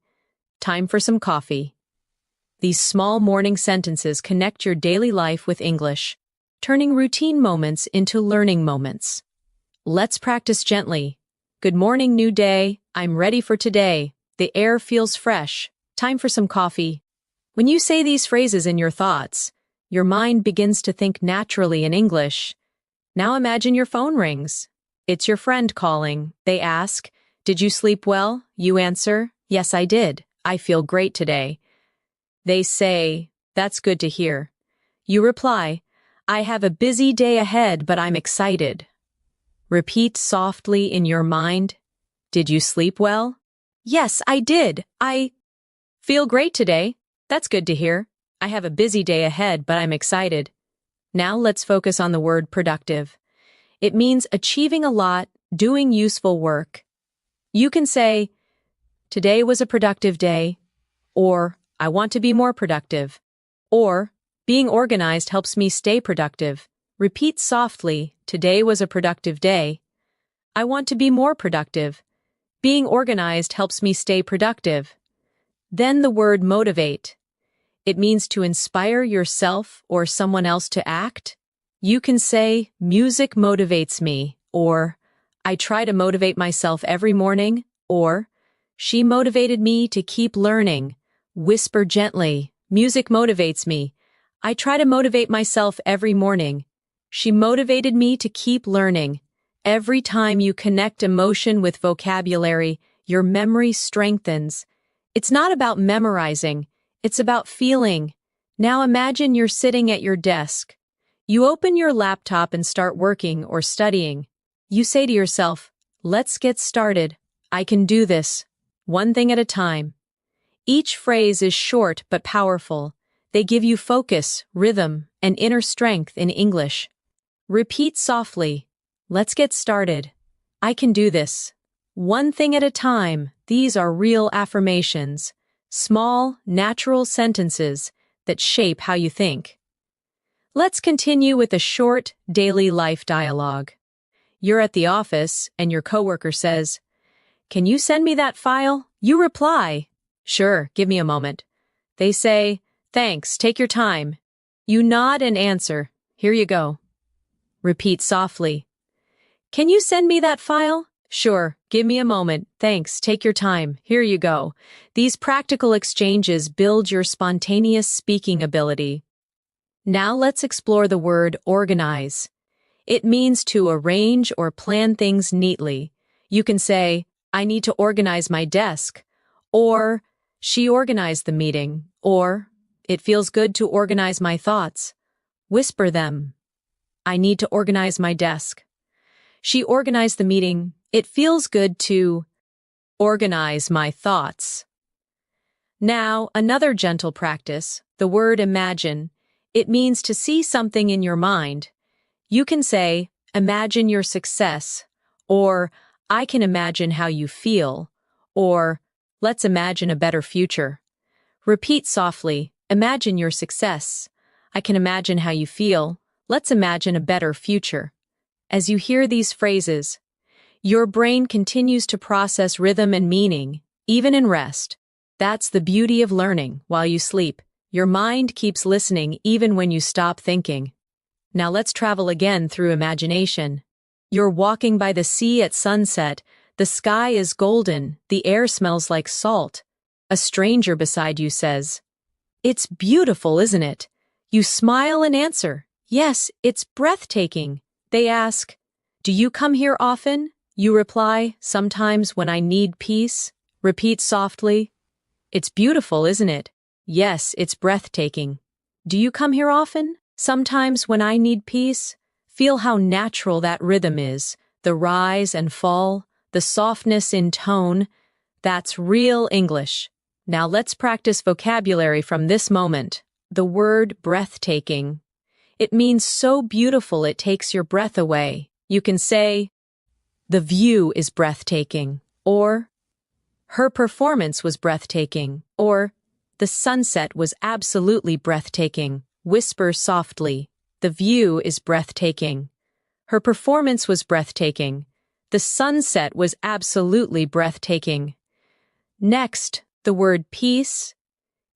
"Time for some coffee." These small morning sentences connect your daily life with English, turning routine moments into learning moments. Let's practice gently. Good morning, new day. I'm ready for today. The air feels fresh. Time for some coffee. When you say these phrases in your thoughts, your mind begins to think naturally in English. Now imagine your phone rings. It's your friend calling. They ask, "Did you sleep well?" You answer, "Yes, I did. I feel great today." They say, "That's good to hear." You reply, "I have a busy day ahead, but I'm excited." Repeat softly in your mind, "Did you sleep well?" "Yes, I did. I feel great today. That's good to hear. I have a busy day ahead, but I'm excited." Now let's focus on the word productive. It means achieving a lot, doing useful work. You can say, "Today was a productive day," or "I want to be more productive," or "Being organized helps me stay productive." Repeat softly, "Today was a productive day." "I want to be more productive." "Being organized helps me stay productive." Then the word motivate. It means to inspire yourself or someone else to act. You can say, "Music motivates me," or "I try to motivate myself every morning," or "She motivated me to keep learning." Whisper gently, "Music motivates me. I try to motivate myself every morning. She motivated me to keep learning." Every time you connect emotion with vocabulary, your memory strengthens. It's not about memorizing, it's about feeling. Now imagine you're sitting at your desk. You open your laptop and start working or studying. You say to yourself, "Let's get started. I can do this. One thing at a time." Each phrase is short but powerful. They give you focus, rhythm, and inner strength in English. Repeat softly, "Let's get started. I can do this. One thing at a time." These are real affirmations, small, natural sentences that shape how you think. Let's continue with a short, daily life dialogue. You're at the office, and your coworker says, "Can you send me that file?" You reply, "Sure, give me a moment." They say, "Thanks, take your time." You nod and answer, "Here you go." Repeat softly, "Can you send me that file?" "Sure, give me a moment. Thanks, take your time. Here you go." These practical exchanges build your spontaneous speaking ability. Now let's explore the word organize. It means to arrange or plan things neatly. You can say, "I need to organize my desk," or "She organized the meeting," or "It feels good to organize my thoughts." Whisper them. "I need to organize my desk." "She organized the meeting." "It feels good to organize my thoughts." Now, another gentle practice, the word imagine. It means to see something in your mind. You can say, "Imagine your success," or "I can imagine how you feel," or "Let's imagine a better future." Repeat softly, "Imagine your success." "I can imagine how you feel." "Let's imagine a better future." As you hear these phrases, your brain continues to process rhythm and meaning, even in rest. That's the beauty of learning while you sleep. Your mind keeps listening even when you stop thinking. Now let's travel again through imagination. You're walking by the sea at sunset. The sky is golden. The air smells like salt. A stranger beside you says, "It's beautiful, isn't it?" You smile and answer, "Yes, it's breathtaking." They ask, "Do you come here often?" You reply, "Sometimes when I need peace." Repeat softly, It's beautiful, isn't it? Yes, it's breathtaking. Do you come here often? Sometimes when I need peace, feel how natural that rhythm is, the rise and fall, the softness in tone. That's real English. Now let's practice vocabulary from this moment. The word breathtaking. It means so beautiful it takes your breath away. You can say, the view is breathtaking, or her performance was breathtaking, or the sunset was absolutely breathtaking. Whisper softly, the view is breathtaking. Her performance was breathtaking. The sunset was absolutely breathtaking. Next, the word peace.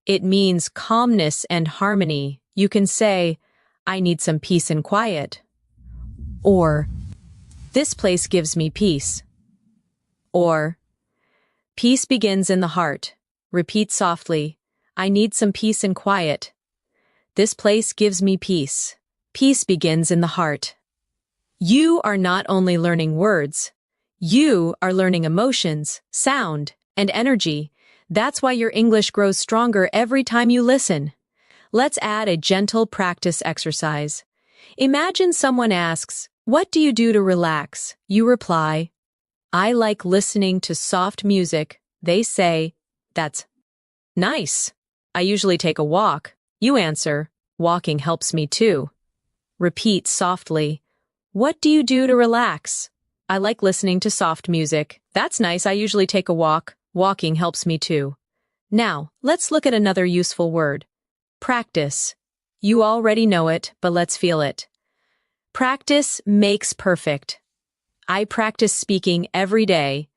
It means calmness and harmony. You can say, I need some peace and quiet. Or, this place gives me peace. Or, peace begins in the heart. Repeat softly, I need some peace and quiet. This place gives me peace. Peace begins in the heart. You are not only learning words, you are learning emotions, sound, and energy. That's why your English grows stronger every time you listen. Let's add a gentle practice exercise. Imagine someone asks, what do you do to relax? You reply, I like listening to soft music. They say, that's nice. I usually take a walk. You answer, walking helps me too. Repeat softly, what do you do to relax? I like listening to soft music. That's nice. I usually take a walk. Walking helps me too. Now, let's look at another useful word. Practice. You already know it, but let's feel it. Practice makes perfect. I practice speaking every day.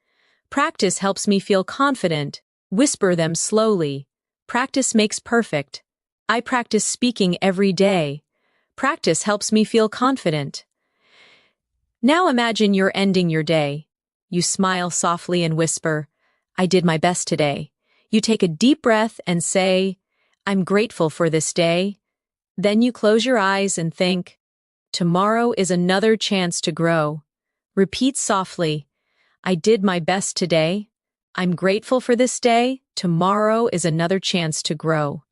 Practice helps me feel confident. Whisper them slowly. Practice makes perfect. I practice speaking every day. Practice helps me feel confident. Now imagine you're ending your day. You smile softly and whisper, I did my best today. You take a deep breath and say, I'm grateful for this day. Then you close your eyes and think, tomorrow is another chance to grow. Repeat softly, I did my best today. I'm grateful for this day. Tomorrow is another chance to grow.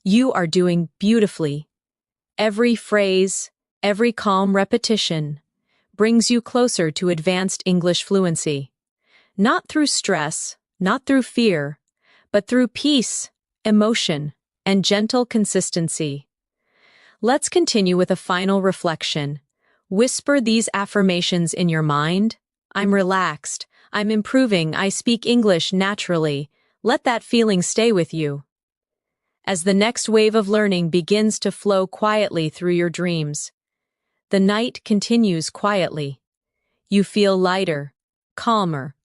You are doing beautifully. Every phrase, every calm repetition brings you closer to advanced English fluency. Not through stress, not through fear, but through peace, emotion, and gentle consistency. Let's continue with a final reflection. Whisper these affirmations in your mind. I'm relaxed. I'm improving. I speak English naturally. Let that feeling stay with you. As the next wave of learning begins to flow quietly through your dreams, the night continues quietly. You feel lighter, calmer,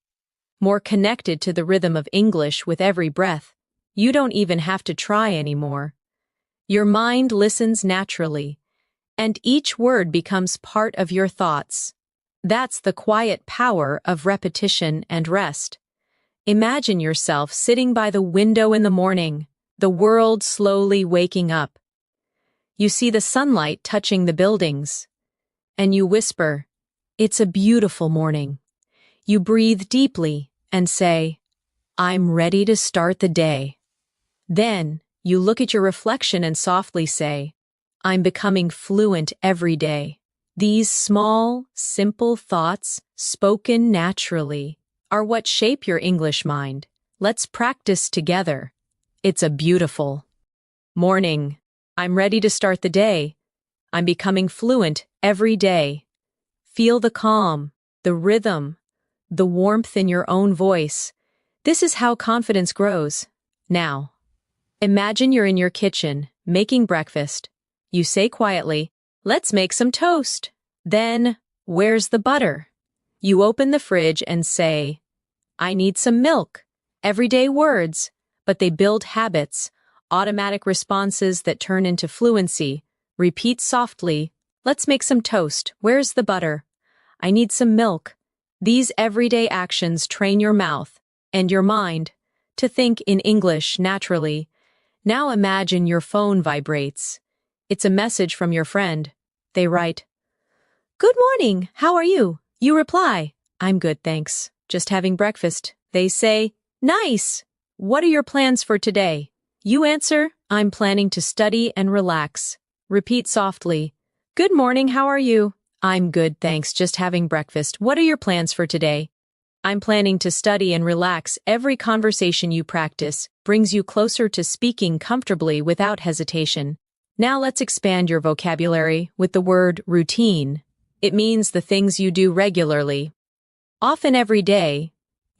more connected to the rhythm of English with every breath. You don't even have to try anymore. Your mind listens naturally, and each word becomes part of your thoughts. That's the quiet power of repetition and rest. Imagine yourself sitting by the window in the morning, the world slowly waking up. You see the sunlight touching the buildings, and you whisper, it's a beautiful morning. You breathe deeply and say, I'm ready to start the day. Then, you look at your reflection and softly say, I'm becoming fluent every day. These small, simple thoughts, spoken naturally, are what shape your English mind. Let's practice together. It's a beautiful morning. I'm ready to start the day. I'm becoming fluent every day. Feel the calm, the rhythm, the warmth in your own voice. This is how confidence grows. Now, imagine you're in your kitchen, making breakfast. You say quietly, let's make some toast. Then, where's the butter? You open the fridge and say, I need some milk. Everyday words, but they build habits, automatic responses that turn into fluency. Repeat softly, let's make some toast. Where's the butter? I need some milk. These everyday actions train your mouth and your mind to think in English naturally. Now imagine your phone vibrates. It's a message from your friend. They write, Good morning, how are you? You reply, I'm good, thanks. Just having breakfast. They say, Nice. What are your plans for today? You answer, I'm planning to study and relax. Repeat softly. Good morning, how are you? I'm good, thanks, just having breakfast. What are your plans for today? I'm planning to study and relax. Every conversation you practice brings you closer to speaking comfortably without hesitation. Now let's expand your vocabulary with the word routine. It means the things you do regularly. Often every day,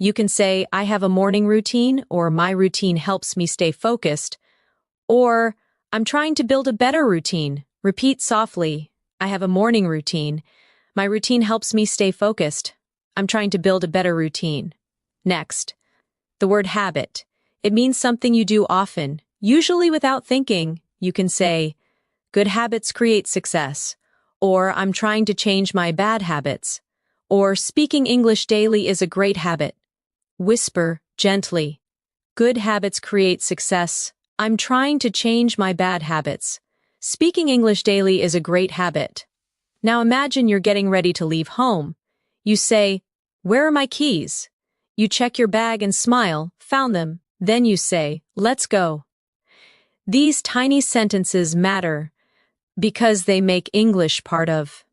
you can say, I have a morning routine, or my routine helps me stay focused, or I'm trying to build a better routine. Repeat softly. I have a morning routine. My routine helps me stay focused. I'm trying to build a better routine. Next, the word habit. It means something you do often, usually without thinking. You can say, good habits create success, or I'm trying to change my bad habits, or speaking English daily is a great habit. Whisper gently. Good habits create success. I'm trying to change my bad habits. Speaking English daily is a great habit. Now imagine you're getting ready to leave home. You say, where are my keys? You check your bag and smile, found them. Then you say, let's go. These tiny sentences matter because they make English part of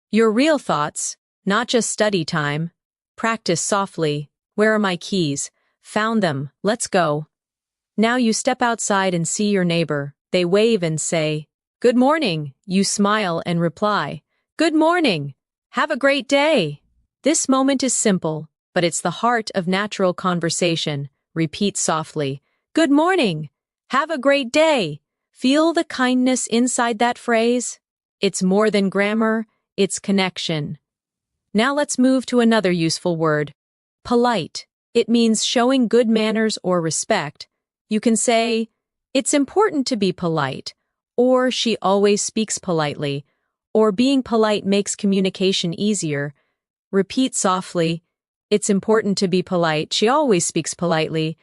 your real thoughts, not just study time. Practice softly. Where are my keys? Found them. Let's go. Now you step outside and see your neighbor. They wave and say, good morning. You smile and reply, good morning. Have a great day. This moment is simple, but it's the heart of natural conversation. Repeat softly. Good morning. Have a great day. Feel the kindness inside that phrase? It's more than grammar, it's connection. Now let's move to another useful word. Polite. It means showing good manners or respect. You can say, it's important to be polite, or she always speaks politely, or being polite makes communication easier. Repeat softly. It's important to be polite. She always speaks politely.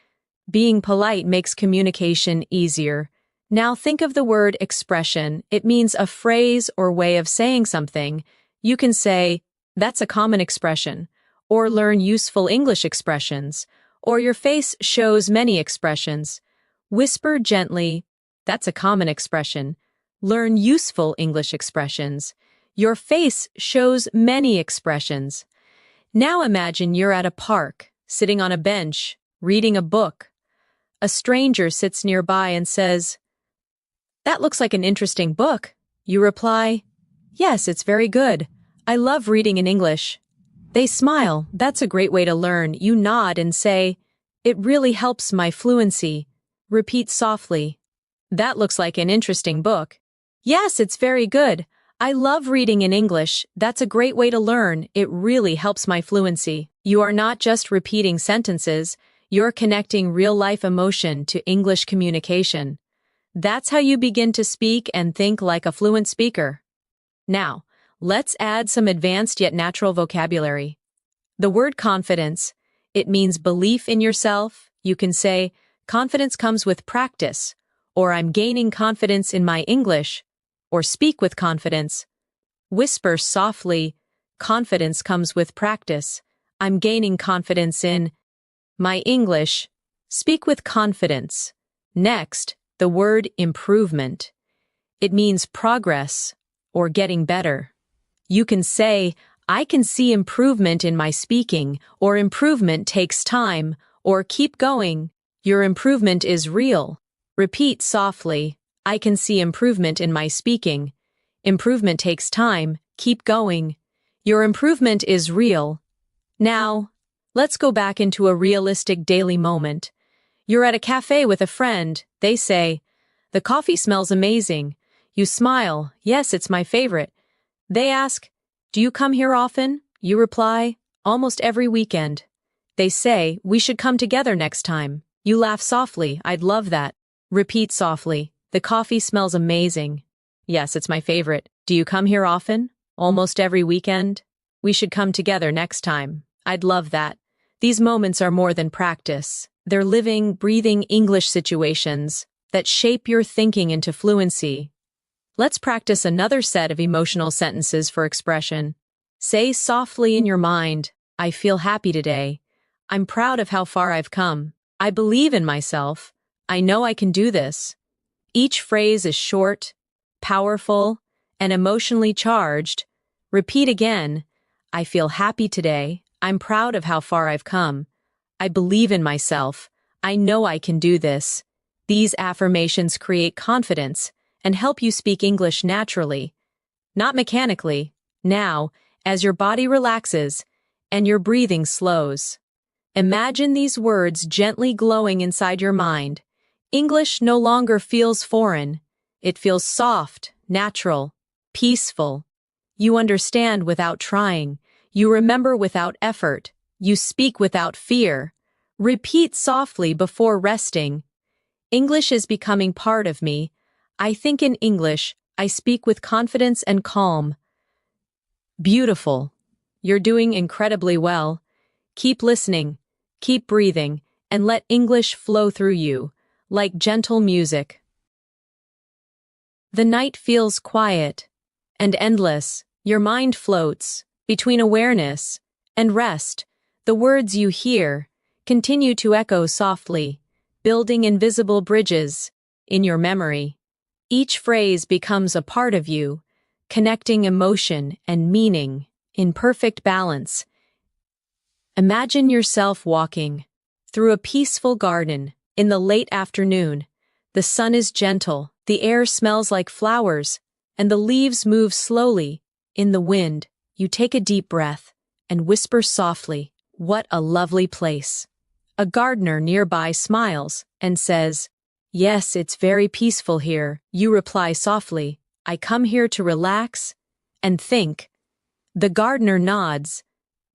Being polite makes communication easier. Now think of the word expression. It means a phrase or way of saying something. You can say, that's a common expression, or learn useful English expressions, or your face shows many expressions. Whisper gently, that's a common expression. Learn useful English expressions. Your face shows many expressions. Now imagine you're at a park, sitting on a bench, reading a book. A stranger sits nearby and says, that looks like an interesting book. You reply, yes, it's very good. I love reading in English. They smile, that's a great way to learn. You nod and say, it really helps my fluency. Repeat softly. That looks like an interesting book. Yes, it's very good. I love reading in English. That's a great way to learn. It really helps my fluency. You are not just repeating sentences, you're connecting real-life emotion to English communication. That's how you begin to speak and think like a fluent speaker. Now, let's add some advanced yet natural vocabulary. The word confidence. It means belief in yourself. You can say, confidence comes with practice, or I'm gaining confidence in my English, or speak with confidence. Whisper softly, confidence comes with practice. I'm gaining confidence in my English. Speak with confidence. Next, the word improvement. It means progress or getting better. You can say, I can see improvement in my speaking, or improvement takes time, or keep going. Your improvement is real. Repeat softly, I can see improvement in my speaking. Improvement takes time, keep going. Your improvement is real. Now, let's go back into a realistic daily moment. You're at a cafe with a friend. They say, the coffee smells amazing. You smile, yes, it's my favorite. They ask, do you come here often? You reply, almost every weekend. They say, we should come together next time. You laugh softly, I'd love that. Repeat softly, the coffee smells amazing. Yes, it's my favorite. Do you come here often? Almost every weekend? We should come together next time. I'd love that. These moments are more than practice. They're living, breathing English situations that shape your thinking into fluency. Let's practice another set of emotional sentences for expression. Say softly in your mind, I feel happy today. I'm proud of how far I've come. I believe in myself. I know I can do this. Each phrase is short, powerful, and emotionally charged. Repeat again. I feel happy today. I'm proud of how far I've come. I believe in myself. I know I can do this. These affirmations create confidence and help you speak English naturally, not mechanically. Now, as your body relaxes and your breathing slows, imagine these words gently glowing inside your mind. English no longer feels foreign. It feels soft, natural, peaceful. You understand without trying. You remember without effort. You speak without fear. Repeat softly before resting. English is becoming part of me. I think in English. I speak with confidence and calm. Beautiful. You're doing incredibly well. Keep listening, keep breathing, and let English flow through you, like gentle music. The night feels quiet and endless. Your mind floats between awareness and rest. The words you hear continue to echo softly, building invisible bridges in your memory. Each phrase becomes a part of you, connecting emotion and meaning in perfect balance. Imagine yourself walking through a peaceful garden in the late afternoon. The sun is gentle, the air smells like flowers, and the leaves move slowly in the wind. You take a deep breath and whisper softly, "What a lovely place." A gardener nearby smiles and says, "Yes, it's very peaceful here." You reply softly, "I come here to relax and think." The gardener nods.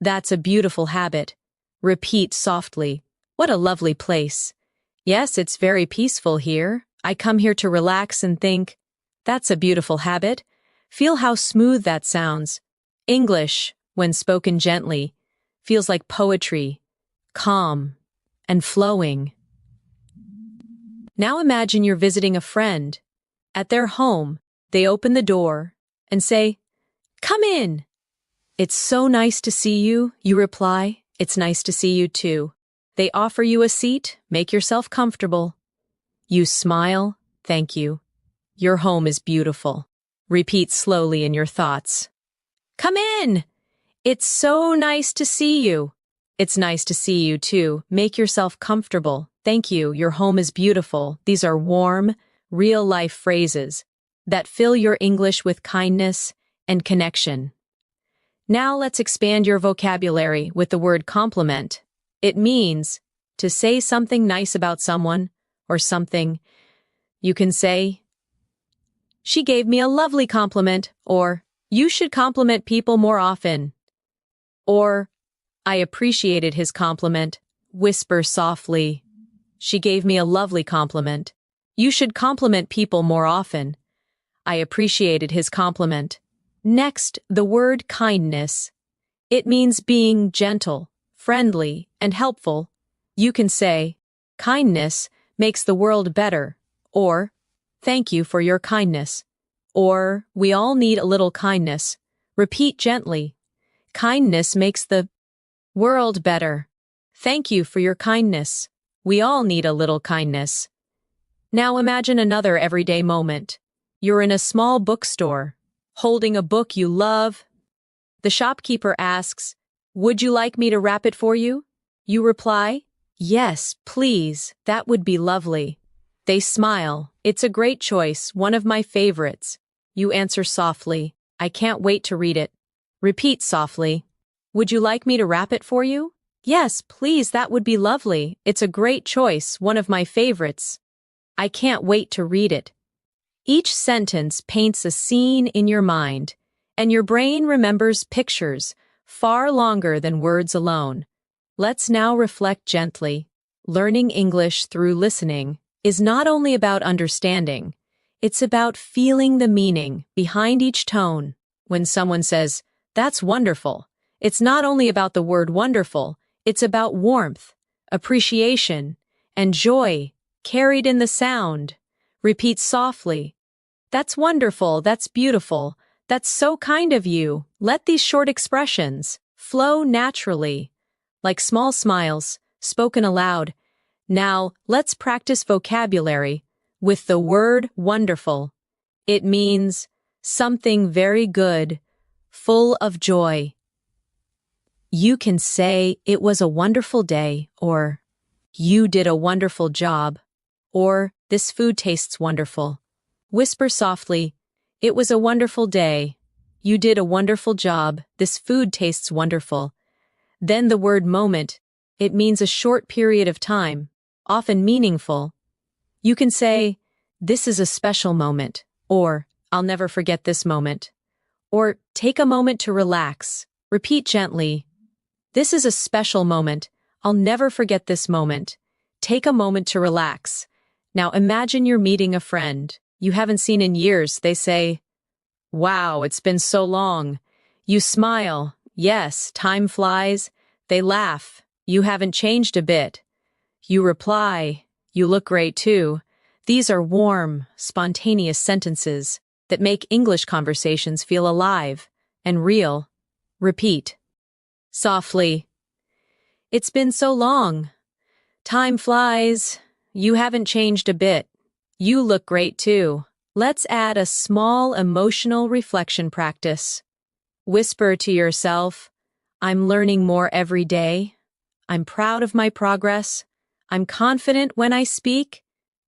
"That's a beautiful habit." Repeat softly, "What a lovely place." "Yes, it's very peaceful here. I come here to relax and think." That's a beautiful habit. Feel how smooth that sounds. English, when spoken gently, feels like poetry, calm and flowing. Now imagine you're visiting a friend. At their home, they open the door and say, "Come in." "It's so nice to see you," you reply. "It's nice to see you too." They offer you a seat. "Make yourself comfortable." You smile. "Thank you. Your home is beautiful." Repeat slowly in your thoughts. "Come in." "It's so nice to see you." "It's nice to see you too." Make yourself comfortable. "Thank you. Your home is beautiful." These are warm, real-life phrases that fill your English with kindness and connection. Now let's expand your vocabulary with the word compliment. It means to say something nice about someone or something. You can say, "She gave me a lovely compliment," or "You should compliment people more often." Or, "I appreciated his compliment." Whisper softly, "She gave me a lovely compliment." You should compliment people more often. I appreciated his compliment. Next, the word kindness. It means being gentle, friendly, and helpful. You can say, "Kindness makes the world better," or "Thank you for your kindness," or "We all need a little kindness." Repeat gently, "Kindness makes the world better." Thank you for your kindness. We all need a little kindness. Now imagine another everyday moment. You're in a small bookstore, holding a book you love. The shopkeeper asks, "Would you like me to wrap it for you?" You reply, "Yes, please, that would be lovely." They smile. "It's a great choice, one of my favorites." You answer softly, "I can't wait to read it." Repeat softly, "Would you like me to wrap it for you?" "Yes, please, that would be lovely. It's a great choice, one of my favorites. I can't wait to read it." Each sentence paints a scene in your mind, and your brain remembers pictures far longer than words alone. Let's now reflect gently. Learning English through listening is not only about understanding, it's about feeling the meaning behind each tone. When someone says, "That's wonderful," it's not only about the word wonderful, it's about warmth, appreciation, and joy carried in the sound. Repeat softly, "That's wonderful, that's beautiful, that's so kind of you." Let these short expressions flow naturally, like small smiles, spoken aloud. Now, let's practice vocabulary with the word wonderful. It means something very good, full of joy. You can say, "It was a wonderful day," or "You did a wonderful job," or "This food tastes wonderful." Whisper softly, "It was a wonderful day. You did a wonderful job. This food tastes wonderful." Then the word moment. It means a short period of time, often meaningful. You can say, "This is a special moment," or "I'll never forget this moment." Or take a moment to relax. Repeat gently, "This is a special moment. I'll never forget this moment." Take a moment to relax. Now imagine you're meeting a friend you haven't seen in years. They say, "Wow, it's been so long." You smile. "Yes, time flies." They laugh. "You haven't changed a bit." You reply, "You look great too." These are warm, spontaneous sentences that make English conversations feel alive and real. Repeat softly, "It's been so long." "Time flies." "You haven't changed a bit." "You look great too." Let's add a small emotional reflection practice. Whisper to yourself, "I'm learning more every day. I'm proud of my progress. I'm confident when I speak.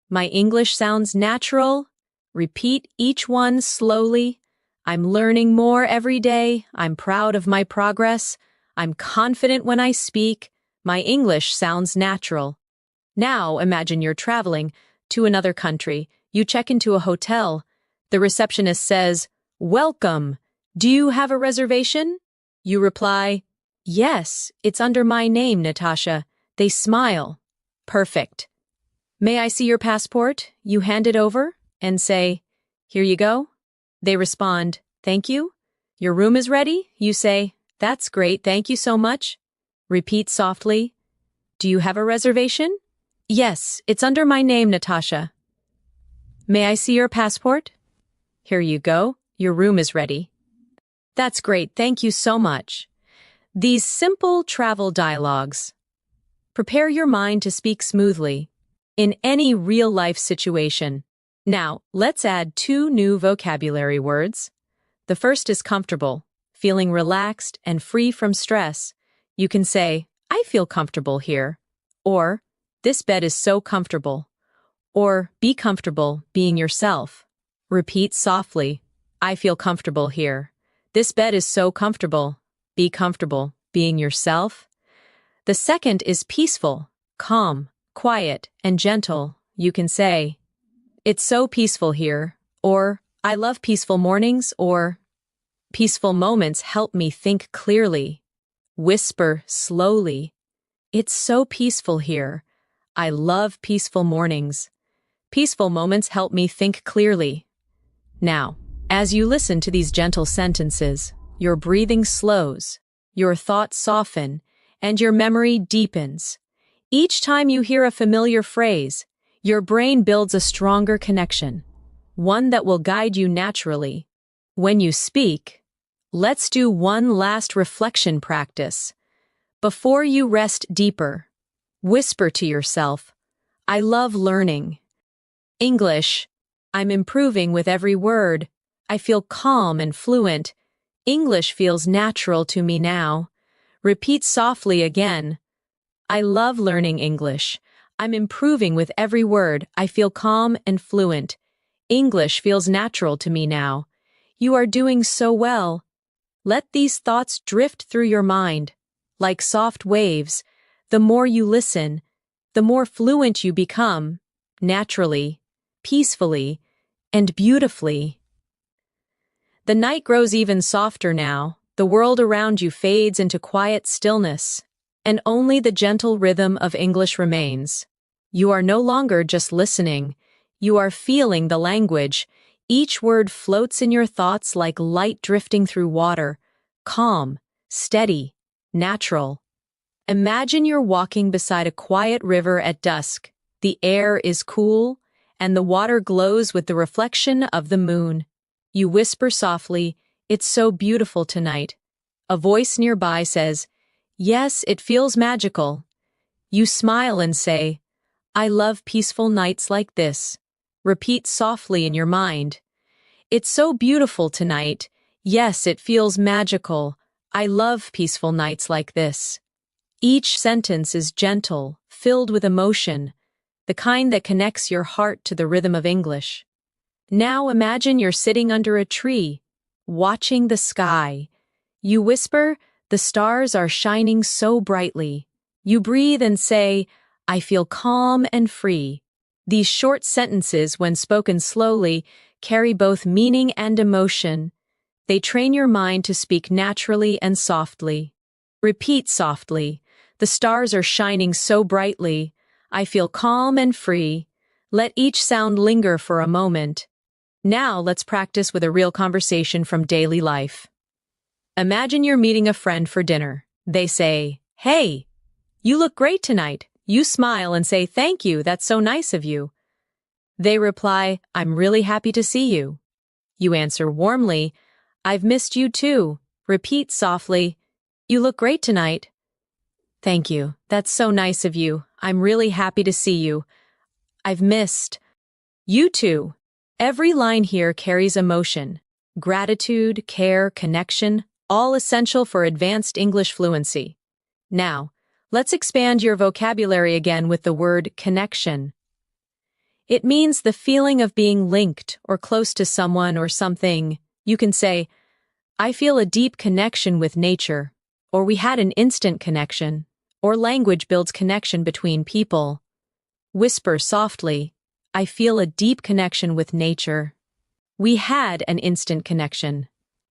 My English sounds natural." Repeat each one slowly. "I'm learning more every day. I'm proud of my progress. I'm confident when I speak. My English sounds natural." Now imagine you're traveling to another country. You check into a hotel. The receptionist says, "Welcome. Do you have a reservation?" You reply, "Yes, it's under my name, Natasha." They smile. "Perfect. May I see your passport?" You hand it over and say, "Here you go." They respond, "Thank you." "Your room is ready?" You say, "That's great, thank you so much." Repeat softly, "Do you have a reservation?" "Yes, it's under my name, Natasha." "May I see your passport?" "Here you go. Your room is ready." "That's great, thank you so much." These simple travel dialogues prepare your mind to speak smoothly in any real-life situation. Now, let's add 2 new vocabulary words. The first is comfortable, feeling relaxed and free from stress. You can say, "I feel comfortable here," or "This bed is so comfortable," or "Be comfortable being yourself." Repeat softly, "I feel comfortable here." "This bed is so comfortable." Be comfortable being yourself. The second is peaceful, calm, quiet, and gentle. You can say, "It's so peaceful here," or "I love peaceful mornings," or "Peaceful moments help me think clearly." Whisper slowly, "It's so peaceful here. I love peaceful mornings. Peaceful moments help me think clearly." Now, as you listen to these gentle sentences, your breathing slows, your thoughts soften, and your memory deepens. Each time you hear a familiar phrase, your brain builds a stronger connection, one that will guide you naturally. When you speak, let's do one last reflection practice. Before you rest deeper, whisper to yourself, "I love learning English. I'm improving with every word. I feel calm and fluent. English feels natural to me now." Repeat softly again, "I love learning English. I'm improving with every word. I feel calm and fluent. English feels natural to me now." You are doing so well. Let these thoughts drift through your mind. Like soft waves, the more you listen, the more fluent you become, naturally, peacefully, and beautifully. The night grows even softer now. The world around you fades into quiet stillness, and only the gentle rhythm of English remains. You are no longer just listening. You are feeling the language. Each word floats in your thoughts like light drifting through water, calm, steady, natural. Imagine you're walking beside a quiet river at dusk. The air is cool, and the water glows with the reflection of the moon. You whisper softly, "It's so beautiful tonight." A voice nearby says, "Yes, it feels magical." You smile and say, I love peaceful nights like this. Repeat softly in your mind. It's so beautiful tonight. Yes, it feels magical. I love peaceful nights like this. Each sentence is gentle, filled with emotion, the kind that connects your heart to the rhythm of English. Now imagine you're sitting under a tree, watching the sky. You whisper, "The stars are shining so brightly." You breathe and say, "I feel calm and free." These short sentences, when spoken slowly, carry both meaning and emotion. They train your mind to speak naturally and softly. Repeat softly. The stars are shining so brightly. I feel calm and free. Let each sound linger for a moment. Now let's practice with a real conversation from daily life. Imagine you're meeting a friend for dinner. They say, "Hey, you look great tonight." You smile and say, "Thank you, that's so nice of you." They reply, "I'm really happy to see you." You answer warmly, "I've missed you too." Repeat softly, "You look great tonight." "Thank you, that's so nice of you. I'm really happy to see you. I've missed you too." Every line here carries emotion, gratitude, care, connection, all essential for advanced English fluency. Now, let's expand your vocabulary again with the word connection. It means the feeling of being linked or close to someone or something. You can say, "I feel a deep connection with nature," or "We had an instant connection," or language builds connection between people. Whisper softly, "I feel a deep connection with nature." We had an instant connection.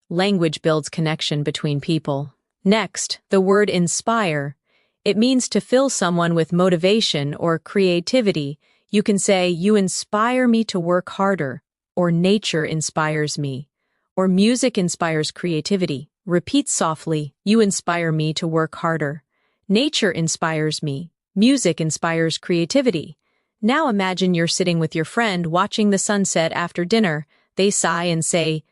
Language builds connection between people. Next, the word inspire. It means to fill someone with motivation or creativity. You can say, "You inspire me to work harder," or "Nature inspires me," or "Music inspires creativity." Repeat softly, "You inspire me to work harder." Nature inspires me. Music inspires creativity. Now imagine you're sitting with your friend watching the sunset after dinner. They sigh and say,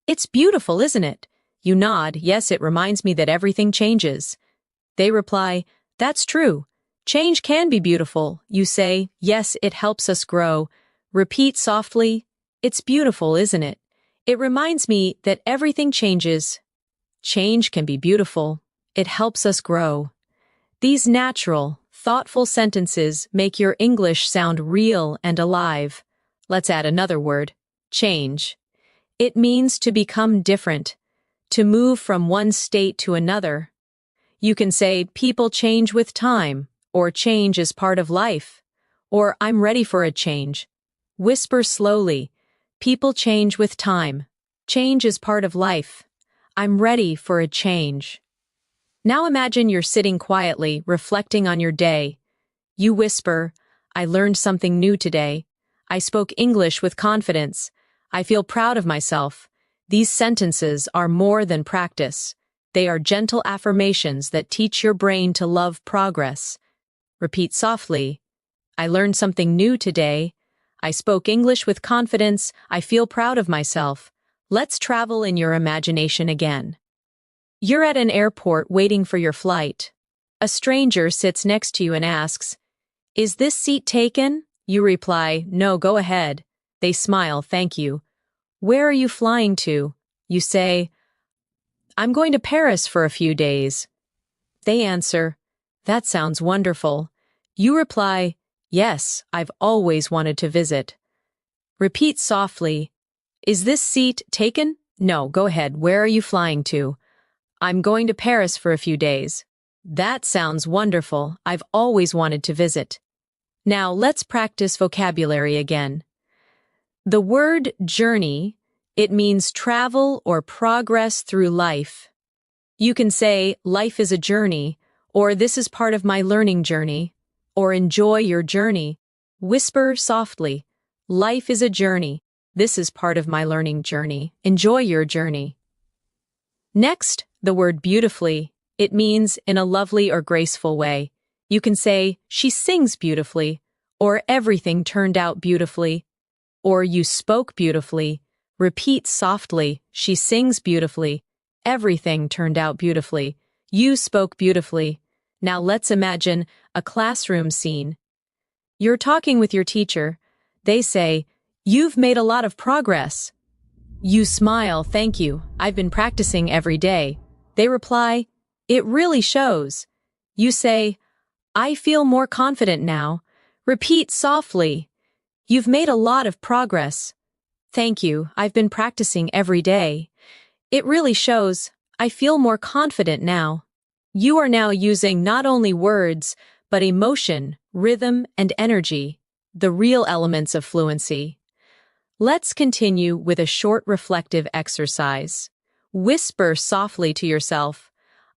"It's beautiful, isn't it?" You nod, "Yes, it reminds me that everything changes." They reply, "That's true. Change can be beautiful." You say, "Yes, it helps us grow." Repeat softly, "It's beautiful, isn't it? It reminds me that everything changes. Change can be beautiful. It helps us grow." These natural, thoughtful sentences make your English sound real and alive. Let's add another word, change. It means to become different, to move from one state to another. You can say, "People change with time," or "Change is part of life," or "I'm ready for a change." Whisper slowly, "People change with time. Change is part of life. I'm ready for a change." Now imagine you're sitting quietly, reflecting on your day. You whisper, "I learned something new today. I spoke English with confidence. I feel proud of myself." These sentences are more than practice. They are gentle affirmations that teach your brain to love progress. Repeat softly, "I learned something new today. I spoke English with confidence. I feel proud of myself." Let's travel in your imagination again. You're at an airport waiting for your flight. A stranger sits next to you and asks, "Is this seat taken?" You reply, "No, go ahead." They smile, "Thank you." "Where are you flying to?" You say, "I'm going to Paris for a few days." They answer, "That sounds wonderful." You reply, "Yes, I've always wanted to visit." Repeat softly, "Is this seat taken?" "No, go ahead. Where are you flying to?" "I'm going to Paris for a few days." "That sounds wonderful. I've always wanted to visit." Now let's practice vocabulary again. The word journey, it means travel or progress through life. You can say, "Life is a journey," or "This is part of my learning journey," or "Enjoy your journey." Whisper softly, "Life is a journey. This is part of my learning journey. Enjoy your journey." Next, the word beautifully. It means in a lovely or graceful way. You can say, "She sings beautifully," or "Everything turned out beautifully," or "You spoke beautifully." Repeat softly, "She sings beautifully." Everything turned out beautifully. You spoke beautifully. Now let's imagine a classroom scene. You're talking with your teacher. They say, "You've made a lot of progress." You smile, "Thank you. I've been practicing every day." They reply, "It really shows." You say, "I feel more confident now." Repeat softly, "You've made a lot of progress." "Thank you. I've been practicing every day." "It really shows. I feel more confident now." You are now using not only words, but emotion, rhythm, and energy, the real elements of fluency. Let's continue with a short reflective exercise. Whisper softly to yourself,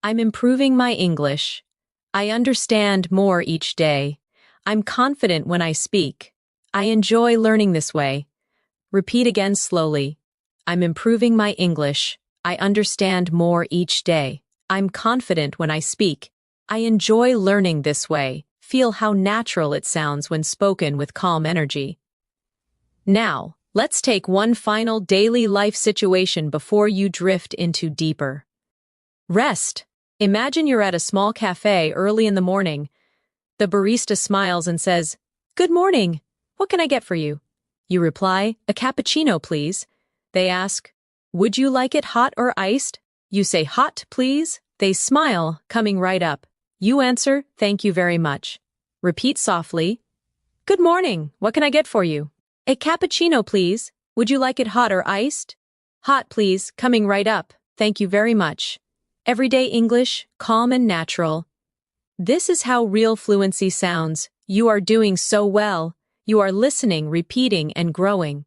"I'm improving my English. I understand more each day. I'm confident when I speak. I enjoy learning this way." Repeat again slowly. "I'm improving my English. I understand more each day. I'm confident when I speak. I enjoy learning this way." Feel how natural it sounds when spoken with calm energy. Now, let's take one final daily life situation before you drift into deeper rest. Imagine you're at a small cafe early in the morning. The barista smiles and says, "Good morning. What can I get for you?" You reply, "A cappuccino, please." They ask, "Would you like it hot or iced?" You say, "Hot, please." They smile, coming right up. You answer, "Thank you very much." Repeat softly, "Good morning. What can I get for you?" "A cappuccino, please. Would you like it hot or iced?" "Hot, please," coming right up. "Thank you very much." Everyday English, calm and natural. This is how real fluency sounds. You are doing so well. You are listening, repeating, and growing.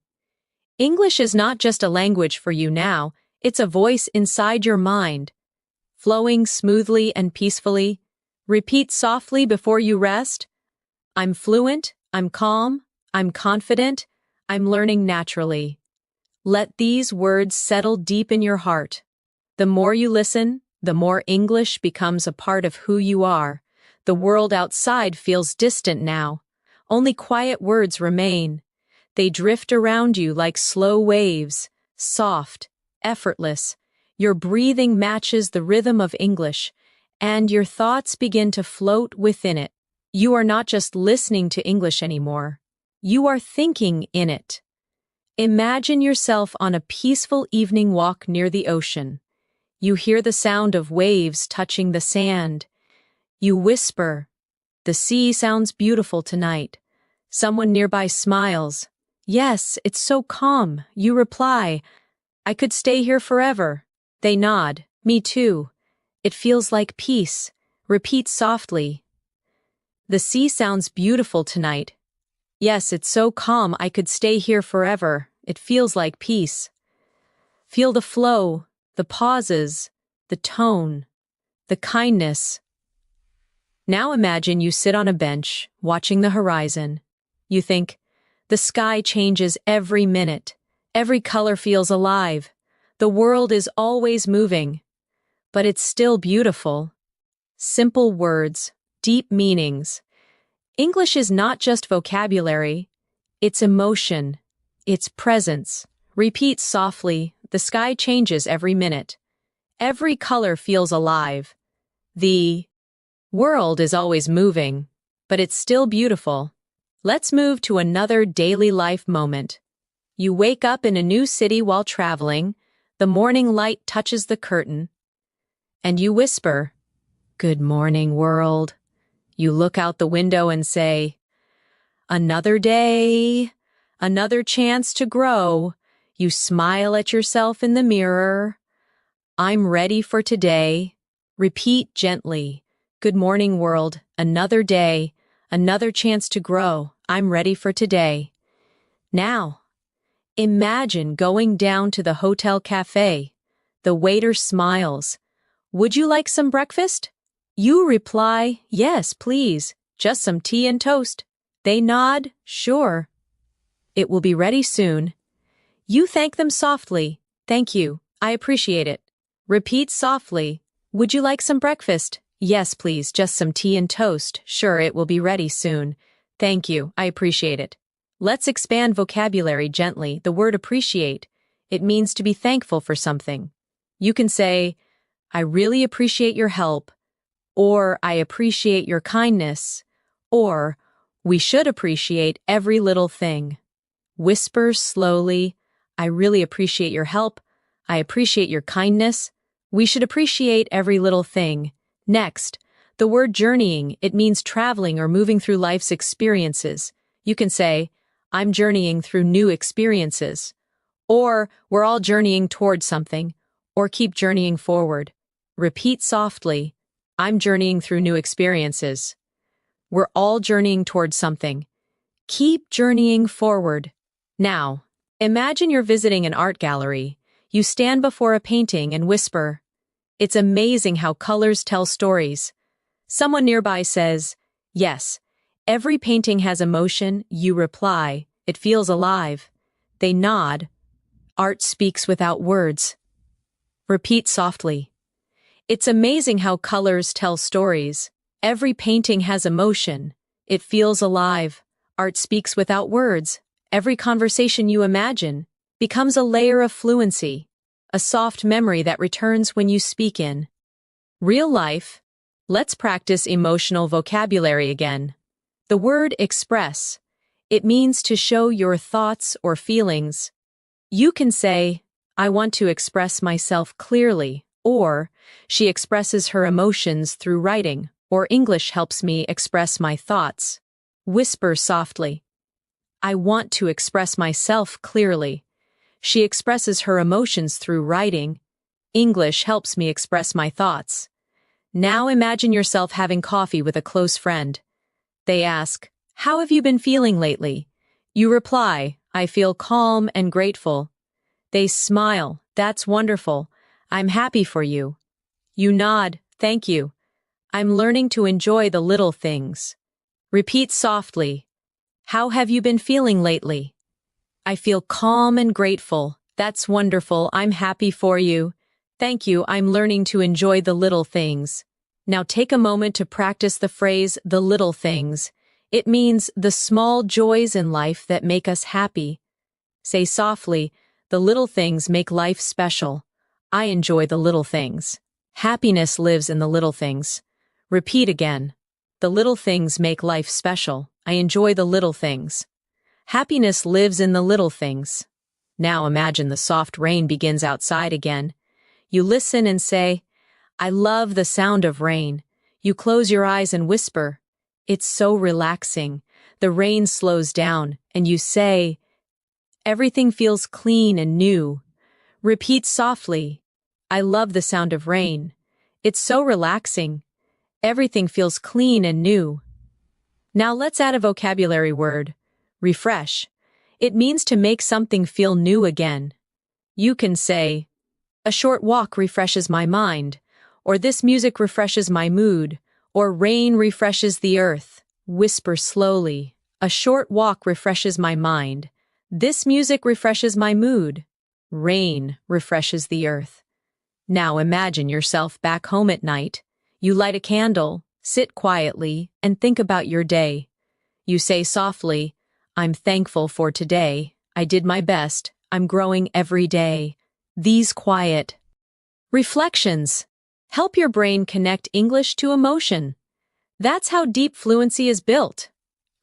English is not just a language for you now, it's a voice inside your mind. Flowing smoothly and peacefully. Repeat softly before you rest. I'm fluent, I'm calm, I'm confident, I'm learning naturally. Let these words settle deep in your heart. The more you listen, the more English becomes a part of who you are. The world outside feels distant now. Only quiet words remain. They drift around you like slow waves, soft, effortless. Your breathing matches the rhythm of English, and your thoughts begin to float within it. You are not just listening to English anymore. You are thinking in it. Imagine yourself on a peaceful evening walk near the ocean. You hear the sound of waves touching the sand. You whisper, "The sea sounds beautiful tonight." Someone nearby smiles. "Yes, it's so calm." You reply, "I could stay here forever." They nod, "Me too." It feels like peace. Repeat softly, "The sea sounds beautiful tonight." "Yes, it's so calm. I could stay here forever." It feels like peace. Feel the flow, the pauses, the tone, the kindness. Now imagine you sit on a bench, watching the horizon. You think, the sky changes every minute. Every color feels alive. The world is always moving. But it's still beautiful. Simple words, deep meanings. English is not just vocabulary. It's emotion. It's presence. Repeat softly, "The sky changes every minute." Every color feels alive. The world is always moving, but it's still beautiful. Let's move to another daily life moment. You wake up in a new city while traveling. The morning light touches the curtain, and you whisper, "Good morning, world." You look out the window and say, "Another day, another chance to grow." You smile at yourself in the mirror. "I'm ready for today." Repeat gently, "Good morning, world. Another day, another chance to grow. I'm ready for today." Now, imagine going down to the hotel cafe. The waiter smiles. "Would you like some breakfast?" You reply, "Yes, please. Just some tea and toast." They nod, "Sure. It will be ready soon." You thank them softly, "Thank you. I appreciate it." Repeat softly, "Would you like some breakfast?" "Yes, please. Just some tea and toast." "Sure, it will be ready soon." "Thank you. I appreciate it." Let's expand vocabulary gently. The word appreciate. It means to be thankful for something. You can say, "I really appreciate your help," or "I appreciate your kindness," or We should appreciate every little thing. Whisper slowly, I really appreciate your help. I appreciate your kindness. We should appreciate every little thing. Next, the word journeying, it means traveling or moving through life's experiences. You can say, I'm journeying through new experiences. Or, we're all journeying towards something. Or keep journeying forward. Repeat softly, I'm journeying through new experiences. We're all journeying towards something. Keep journeying forward. Now, imagine you're visiting an art gallery. You stand before a painting and whisper, it's amazing how colors tell stories. Someone nearby says, yes, every painting has emotion. You reply, it feels alive. They nod. Art speaks without words. Repeat softly. It's amazing how colors tell stories. Every painting has emotion. It feels alive. Art speaks without words. Every conversation you imagine becomes a layer of fluency, a soft memory that returns when you speak in real life. Let's practice emotional vocabulary again. The word express. It means to show your thoughts or feelings. You can say, I want to express myself clearly, or she expresses her emotions through writing, or English helps me express my thoughts. Whisper softly. I want to express myself clearly. She expresses her emotions through writing. English helps me express my thoughts. Now imagine yourself having coffee with a close friend. They ask, how have you been feeling lately? You reply, I feel calm and grateful. They smile, that's wonderful. I'm happy for you. You nod, thank you. I'm learning to enjoy the little things. Repeat softly. How have you been feeling lately? I feel calm and grateful. That's wonderful. I'm happy for you. Thank you. I'm learning to enjoy the little things. Now take a moment to practice the phrase, the little things. It means the small joys in life that make us happy. Say softly, the little things make life special. I enjoy the little things. Happiness lives in the little things. Repeat again. The little things make life special. I enjoy the little things. Happiness lives in the little things. Now imagine the soft rain begins outside again. You listen and say, I love the sound of rain. You close your eyes and whisper, it's so relaxing. The rain slows down, and you say, everything feels clean and new. Repeat softly, I love the sound of rain. It's so relaxing. Everything feels clean and new. Now let's add a vocabulary word. Refresh. It means to make something feel new again. You can say, a short walk refreshes my mind, or this music refreshes my mood, or rain refreshes the earth. Whisper slowly. A short walk refreshes my mind. This music refreshes my mood. Rain refreshes the earth. Now imagine yourself back home at night. You light a candle, sit quietly, and think about your day. You say softly, I'm thankful for today. I did my best. I'm growing every day. These quiet reflections help your brain connect English to emotion. That's how deep fluency is built.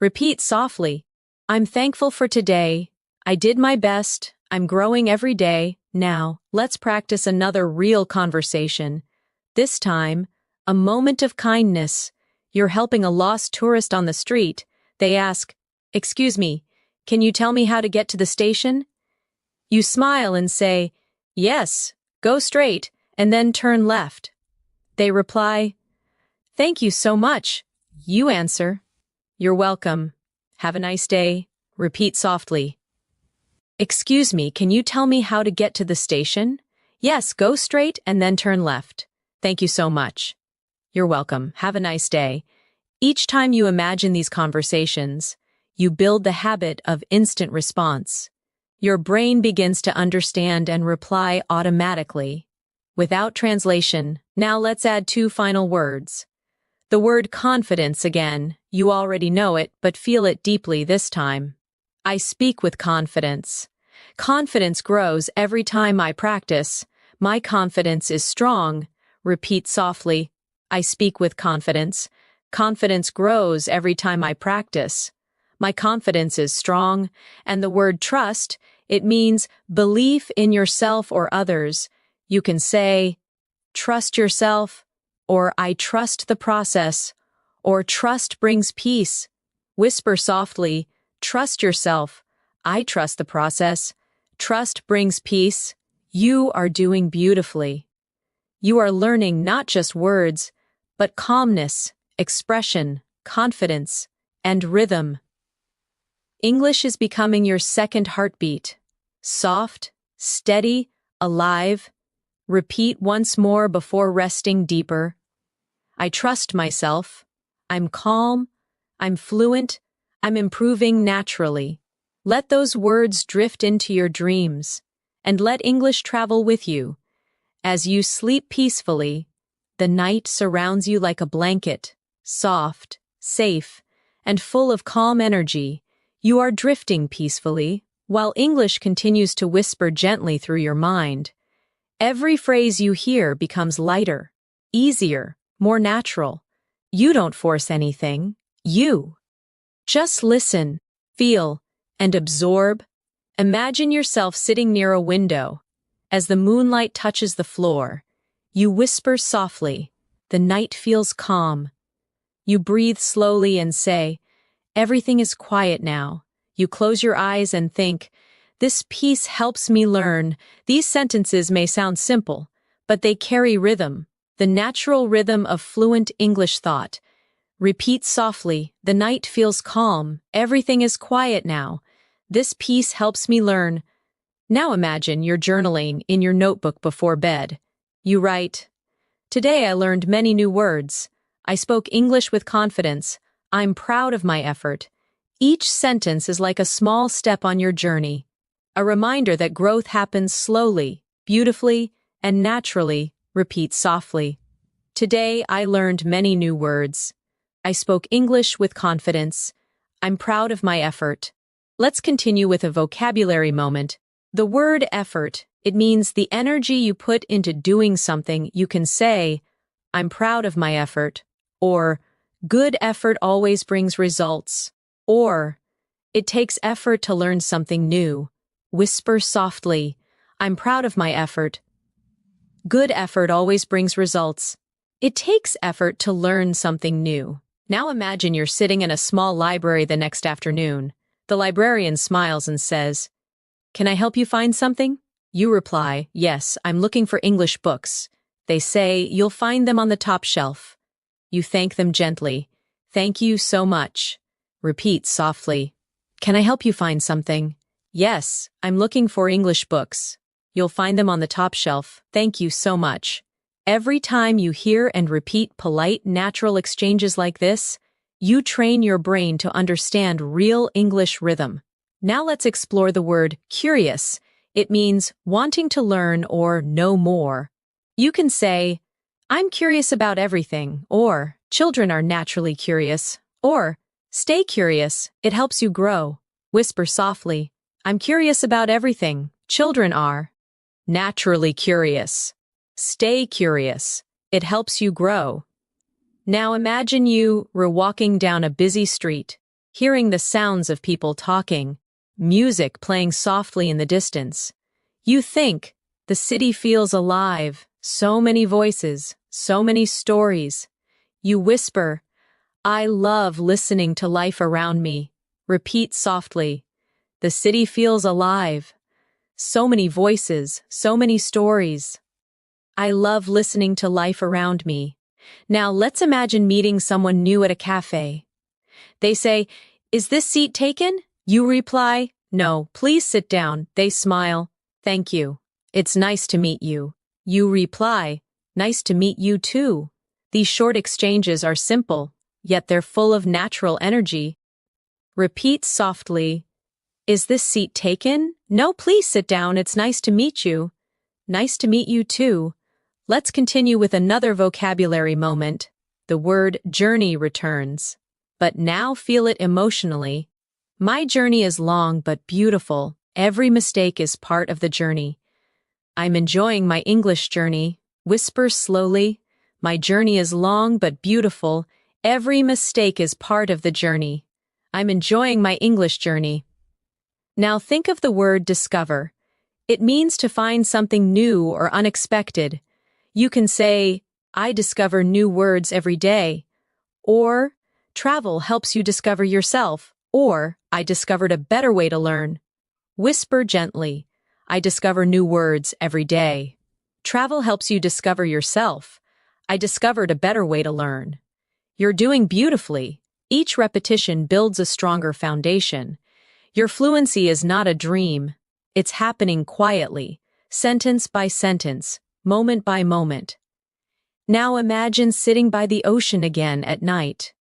Repeat softly. I'm thankful for today. I did my best. I'm growing every day. Now, let's practice another real conversation. This time, a moment of kindness. You're helping a lost tourist on the street. They ask, excuse me, can you tell me how to get to the station? You smile and say, yes, go straight, and then turn left. They reply, thank you so much. You answer, you're welcome. Have a nice day. Repeat softly. Excuse me, can you tell me how to get to the station? Yes, go straight and then turn left. Thank you so much. You're welcome. Have a nice day. Each time you imagine these conversations, you build the habit of instant response. Your brain begins to understand and reply automatically, without translation. Now let's add two final words. The word confidence again. You already know it, but feel it deeply this time. I speak with confidence. Confidence grows every time I practice. My confidence is strong. Repeat softly. I speak with confidence. Confidence grows every time I practice. My confidence is strong, and the word trust, it means belief in yourself or others. You can say, trust yourself, or I trust the process, or trust brings peace. Whisper softly, trust yourself. I trust the process. Trust brings peace. You are doing beautifully. You are learning not just words, but calmness, expression, confidence, and rhythm. English is becoming your second heartbeat. Soft, steady, alive. Repeat once more before resting deeper. I trust myself. I'm calm. I'm fluent. I'm improving naturally. Let those words drift into your dreams, and let English travel with you. As you sleep peacefully, the night surrounds you like a blanket, soft, safe, and full of calm energy. You are drifting peacefully, while English continues to whisper gently through your mind. Every phrase you hear becomes lighter, easier, more natural. You don't force anything. You just listen, feel, and absorb. Imagine yourself sitting near a window. As the moonlight touches the floor, you whisper softly. The night feels calm. You breathe slowly and say, everything is quiet now. You close your eyes and think, this peace helps me learn. These sentences may sound simple, but they carry rhythm, the natural rhythm of fluent English thought. Repeat softly, the night feels calm. Everything is quiet now. This peace helps me learn. Now imagine you're journaling in your notebook before bed. You write, today I learned many new words. I spoke English with confidence. I'm proud of my effort. Each sentence is like a small step on your journey, a reminder that growth happens slowly, beautifully, and naturally. Repeat softly. Today I learned many new words. I spoke English with confidence. I'm proud of my effort. Let's continue with a vocabulary moment. The word effort, it means the energy you put into doing something. You can say, I'm proud of my effort, or good effort always brings results, or it takes effort to learn something new. Whisper softly, I'm proud of my effort. Good effort always brings results. It takes effort to learn something new. Now imagine you're sitting in a small library the next afternoon. The librarian smiles and says, can I help you find something? You reply, yes, I'm looking for English books. They say, you'll find them on the top shelf. You thank them gently. Thank you so much. Repeat softly. Can I help you find something? Yes, I'm looking for English books. You'll find them on the top shelf. Thank you so much. Every time you hear and repeat polite, natural exchanges like this, you train your brain to understand real English rhythm. Now let's explore the word curious. It means wanting to learn or know more. You can say, I'm curious about everything, or children are naturally curious, or stay curious, it helps you grow. Whisper softly, I'm curious about everything, children are naturally curious. Stay curious, it helps you grow. Now imagine you were walking down a busy street, hearing the sounds of people talking, music playing softly in the distance. You think, the city feels alive, so many voices, so many stories. You whisper, I love listening to life around me. Repeat softly, the city feels alive, so many voices, so many stories. I love listening to life around me. Now let's imagine meeting someone new at a cafe. They say, is this seat taken? You reply, no, please sit down. They smile, thank you. It's nice to meet you. You reply, nice to meet you too. These short exchanges are simple, yet they're full of natural energy. Repeat softly, is this seat taken? No, please sit down. It's nice to meet you. Nice to meet you too. Let's continue with another vocabulary moment. The word journey returns. But now feel it emotionally. My journey is long but beautiful. Every mistake is part of the journey. I'm enjoying my English journey. Whisper slowly. My journey is long but beautiful. Every mistake is part of the journey. I'm enjoying my English journey. Now think of the word discover. It means to find something new or unexpected. You can say, I discover new words every day. Or, travel helps you discover yourself. Or, I discovered a better way to learn. Whisper gently, I discover new words every day. Travel helps you discover yourself. I discovered a better way to learn. You're doing beautifully. Each repetition builds a stronger foundation. Your fluency is not a dream. It's happening quietly, sentence by sentence, moment by moment. Now imagine sitting by the ocean again at night.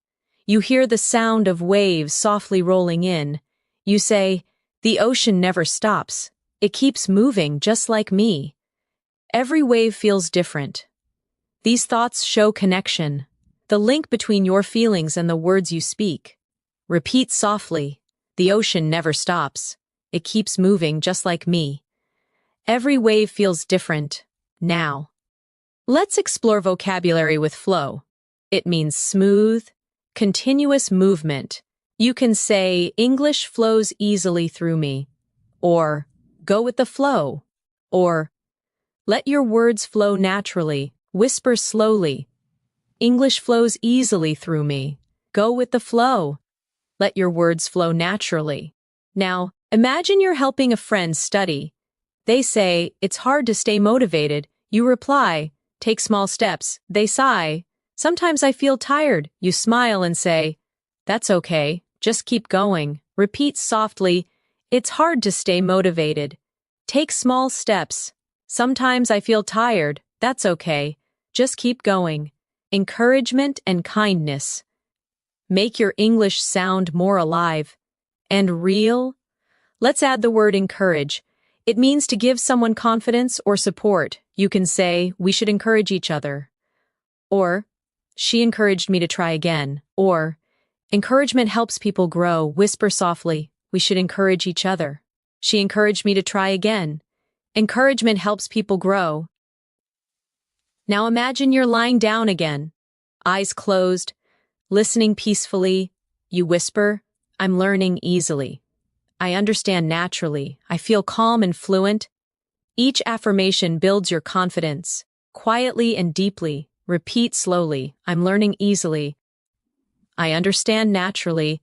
You hear the sound of waves softly rolling in. You say, the ocean never stops. It keeps moving just like me. Every wave feels different. These thoughts show connection, the link between your feelings and the words you speak. Repeat softly, the ocean never stops. It keeps moving just like me. Every wave feels different. Now, let's explore vocabulary with flow. It means smooth, continuous movement. You can say, English flows easily through me. Or, go with the flow. Or, let your words flow naturally. Whisper slowly. English flows easily through me. Go with the flow. Let your words flow naturally. Now, imagine you're helping a friend study. They say, it's hard to stay motivated. You reply, take small steps. They sigh, sometimes I feel tired. You smile and say, that's okay, just keep going. Repeat softly, it's hard to stay motivated. Take small steps. Sometimes I feel tired. That's okay, just keep going. Encouragement and kindness. Make your English sound more alive and real. Let's add the word encourage. It means to give someone confidence or support. You can say, we should encourage each other. Or, she encouraged me to try again. Or, encouragement helps people grow. Whisper softly, we should encourage each other. She encouraged me to try again. Encouragement helps people grow. Now imagine you're lying down again, eyes closed, listening peacefully. You whisper, I'm learning easily. I understand naturally. I feel calm and fluent. Each affirmation builds your confidence. Quietly and deeply, repeat slowly, I'm learning easily. I understand naturally.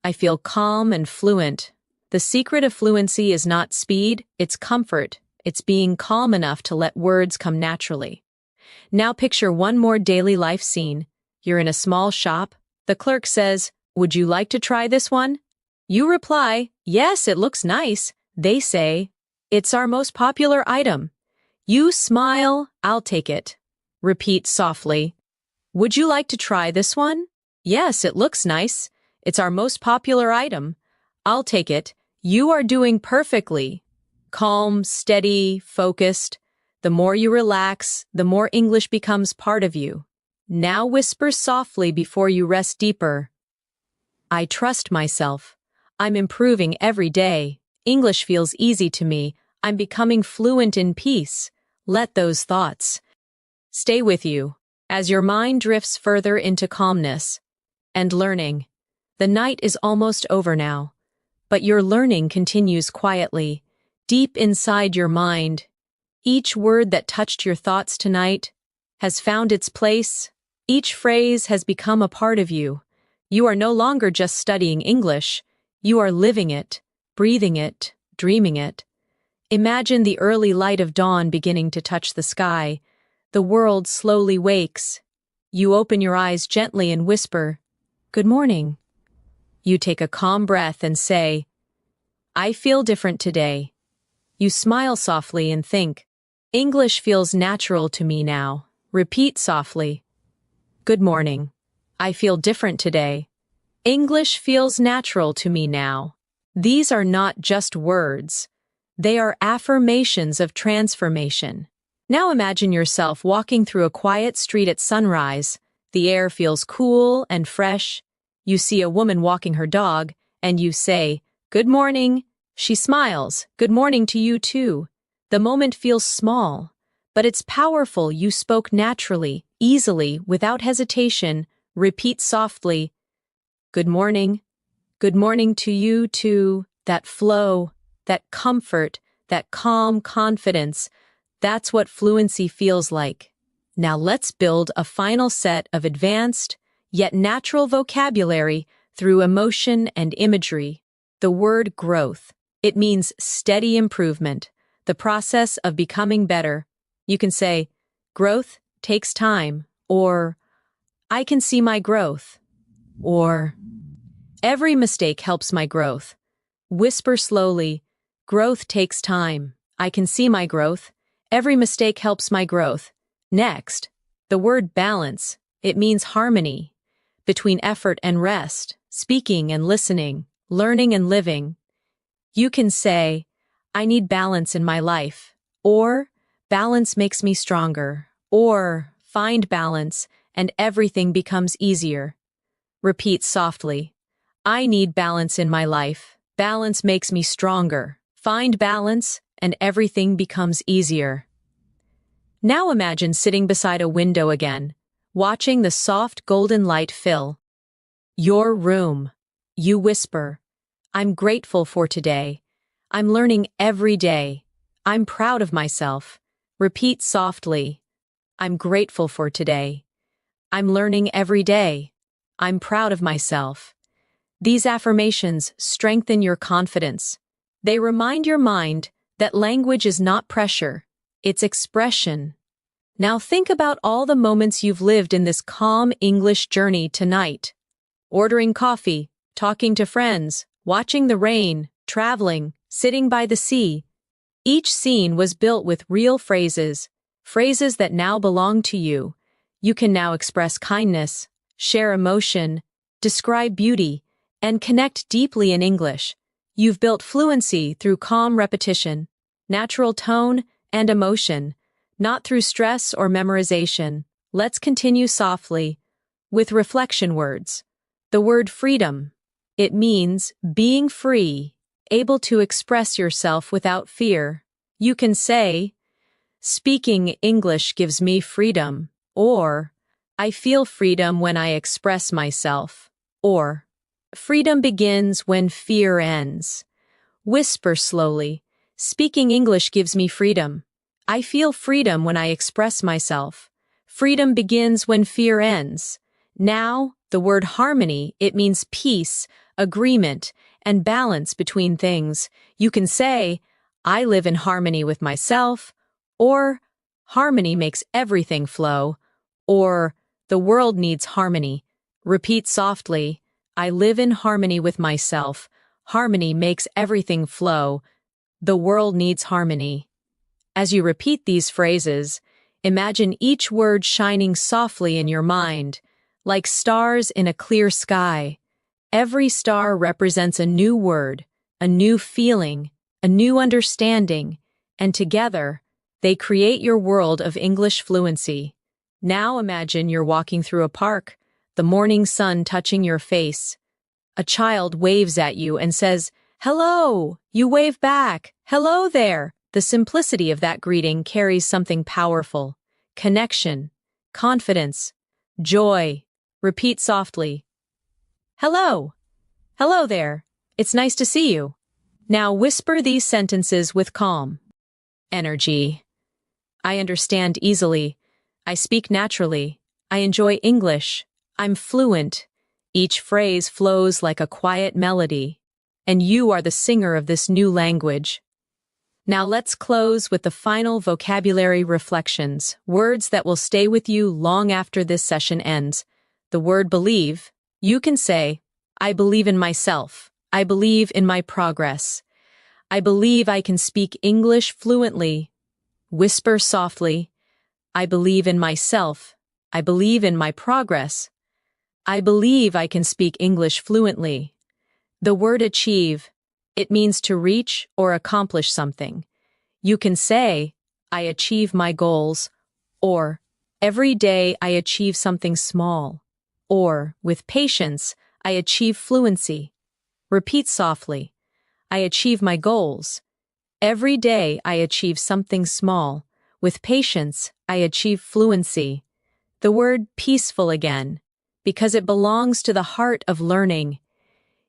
I feel calm and fluent. The secret of fluency is not speed, it's comfort. It's being calm enough to let words come naturally. Now picture one more daily life scene. You're in a small shop. The clerk says, would you like to try this one? You reply, yes, it looks nice. They say, it's our most popular item. You smile, I'll take it. Repeat softly, would you like to try this one? Yes, it looks nice. It's our most popular item. I'll take it. You are doing perfectly. Calm, steady, focused. The more you relax, the more English becomes part of you. Now whisper softly before you rest deeper. I trust myself. I'm improving every day. English feels easy to me. I'm becoming fluent in peace. Let those thoughts stay with you as your mind drifts further into calmness and learning. The night is almost over now, but your learning continues quietly, deep inside your mind. Each word that touched your thoughts tonight has found its place. Each phrase has become a part of you. You are no longer just studying English. You are living it, breathing it, dreaming it. Imagine the early light of dawn beginning to touch the sky. The world slowly wakes. You open your eyes gently and whisper, good morning. You take a calm breath and say, I feel different today. You smile softly and think, English feels natural to me now. Repeat softly, good morning. I feel different today. English feels natural to me now. These are not just words. They are affirmations of transformation. Now imagine yourself walking through a quiet street at sunrise. The air feels cool and fresh. You see a woman walking her dog, and you say, good morning. She smiles, good morning to you too. The moment feels small, but it's powerful. You spoke naturally, easily, without hesitation. Repeat softly. Good morning. Good morning to you too. That flow, that comfort, that calm confidence. That's what fluency feels like. Now let's build a final set of advanced, yet natural vocabulary through emotion and imagery. The word growth. It means steady improvement, the process of becoming better. You can say, growth takes time, or I can see my growth, or every mistake helps my growth. Whisper slowly, growth takes time. I can see my growth. Every mistake helps my growth. Next, the word balance. It means harmony between effort and rest, speaking and listening, learning and living. You can say, I need balance in my life, or balance makes me stronger, or find balance and everything becomes easier. Repeat softly. I need balance in my life. Balance makes me stronger. Find balance and everything becomes easier. Now imagine sitting beside a window again, watching the soft golden light fill your room. You whisper, I'm grateful for today. I'm learning every day. I'm proud of myself. Repeat softly. I'm grateful for today. I'm learning every day. I'm proud of myself. These affirmations strengthen your confidence. They remind your mind that language is not pressure, it's expression. Now think about all the moments you've lived in this calm English journey tonight. Ordering coffee, talking to friends, watching the rain, traveling, sitting by the sea. Each scene was built with real phrases, phrases that now belong to you. You can now express kindness, share emotion, describe beauty, and connect deeply in English. You've built fluency through calm repetition, natural tone, and emotion, not through stress or memorization. Let's continue softly with reflection words. The word freedom. It means being free, able to express yourself without fear. You can say, speaking English gives me freedom, or I feel freedom when I express myself, or freedom begins when fear ends. Whisper slowly, speaking English gives me freedom. I feel freedom when I express myself. Freedom begins when fear ends. Now, the word harmony, it means peace, agreement, and balance between things. You can say, I live in harmony with myself, or harmony makes everything flow, or the world needs harmony. Repeat softly, I live in harmony with myself. Harmony makes everything flow. The world needs harmony. As you repeat these phrases, imagine each word shining softly in your mind, like stars in a clear sky. Every star represents a new word, a new feeling, a new understanding, and together, they create your world of English fluency. Now imagine you're walking through a park, the morning sun touching your face. A child waves at you and says, "Hello!" You wave back, "Hello there!" The simplicity of that greeting carries something powerful. Connection, confidence, joy. Repeat softly. Hello. Hello there. It's nice to see you. Now whisper these sentences with calm energy. I understand easily. I speak naturally. I enjoy English. I'm fluent. Each phrase flows like a quiet melody, and you are the singer of this new language. Now let's close with the final vocabulary reflections, words that will stay with you long after this session ends. The word believe. You can say, I believe in myself. I believe in my progress. I believe I can speak English fluently. Whisper softly, I believe in myself. I believe in my progress. I believe I can speak English fluently. The word achieve. It means to reach or accomplish something. You can say, I achieve my goals, or every day I achieve something small, or with patience, I achieve fluency. Repeat softly, I achieve my goals. Every day I achieve something small. With patience, I achieve fluency. The word peaceful again. because it belongs to the heart of learning.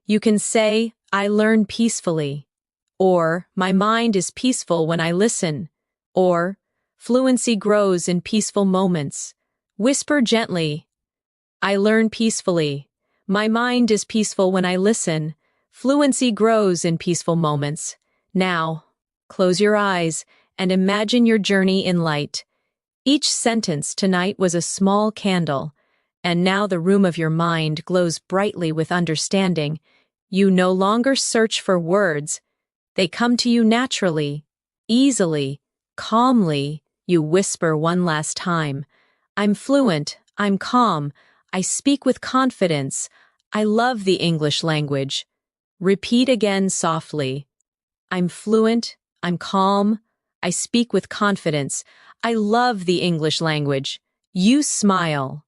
You can say, I learn peacefully, or my mind is peaceful when I listen, or fluency grows in peaceful moments. Whisper gently, I learn peacefully. My mind is peaceful when I listen. Fluency grows in peaceful moments. Now, close your eyes and imagine your journey in light. Each sentence tonight was a small candle, and now the room of your mind glows brightly with understanding. You no longer search for words. They come to you naturally, easily, calmly. You whisper one last time. I'm fluent, I'm calm, I speak with confidence, I love the English language. Repeat again softly. I'm fluent, I'm calm, I speak with confidence, I love the English language. You smile.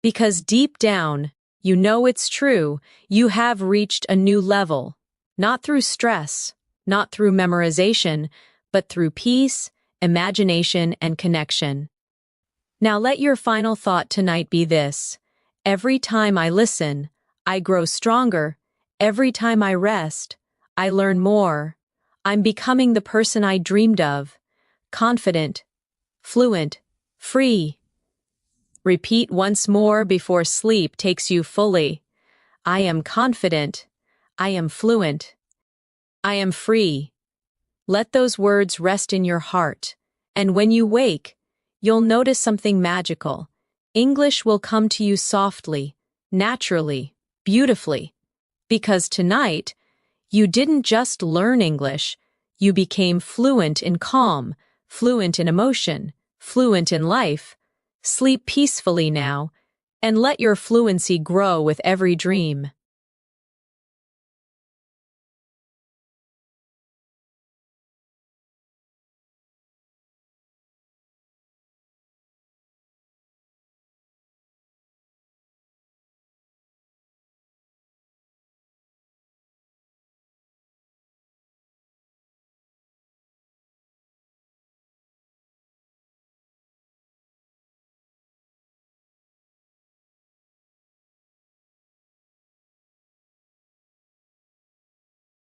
Because deep down, you know it's true, you have reached a new level. Not through stress, not through memorization, but through peace, imagination, and connection. Now let your final thought tonight be this. Every time I listen, I grow stronger. Every time I rest, I learn more. I'm becoming the person I dreamed of. Confident, fluent, free. Repeat once more before sleep takes you fully. I am confident. I am fluent. I am free. Let those words rest in your heart, and when you wake, you'll notice something magical. English will come to you softly, naturally, beautifully. Because tonight, you didn't just learn English, you became fluent in calm, fluent in emotion, fluent in life. Sleep peacefully now, and let your fluency grow with every dream.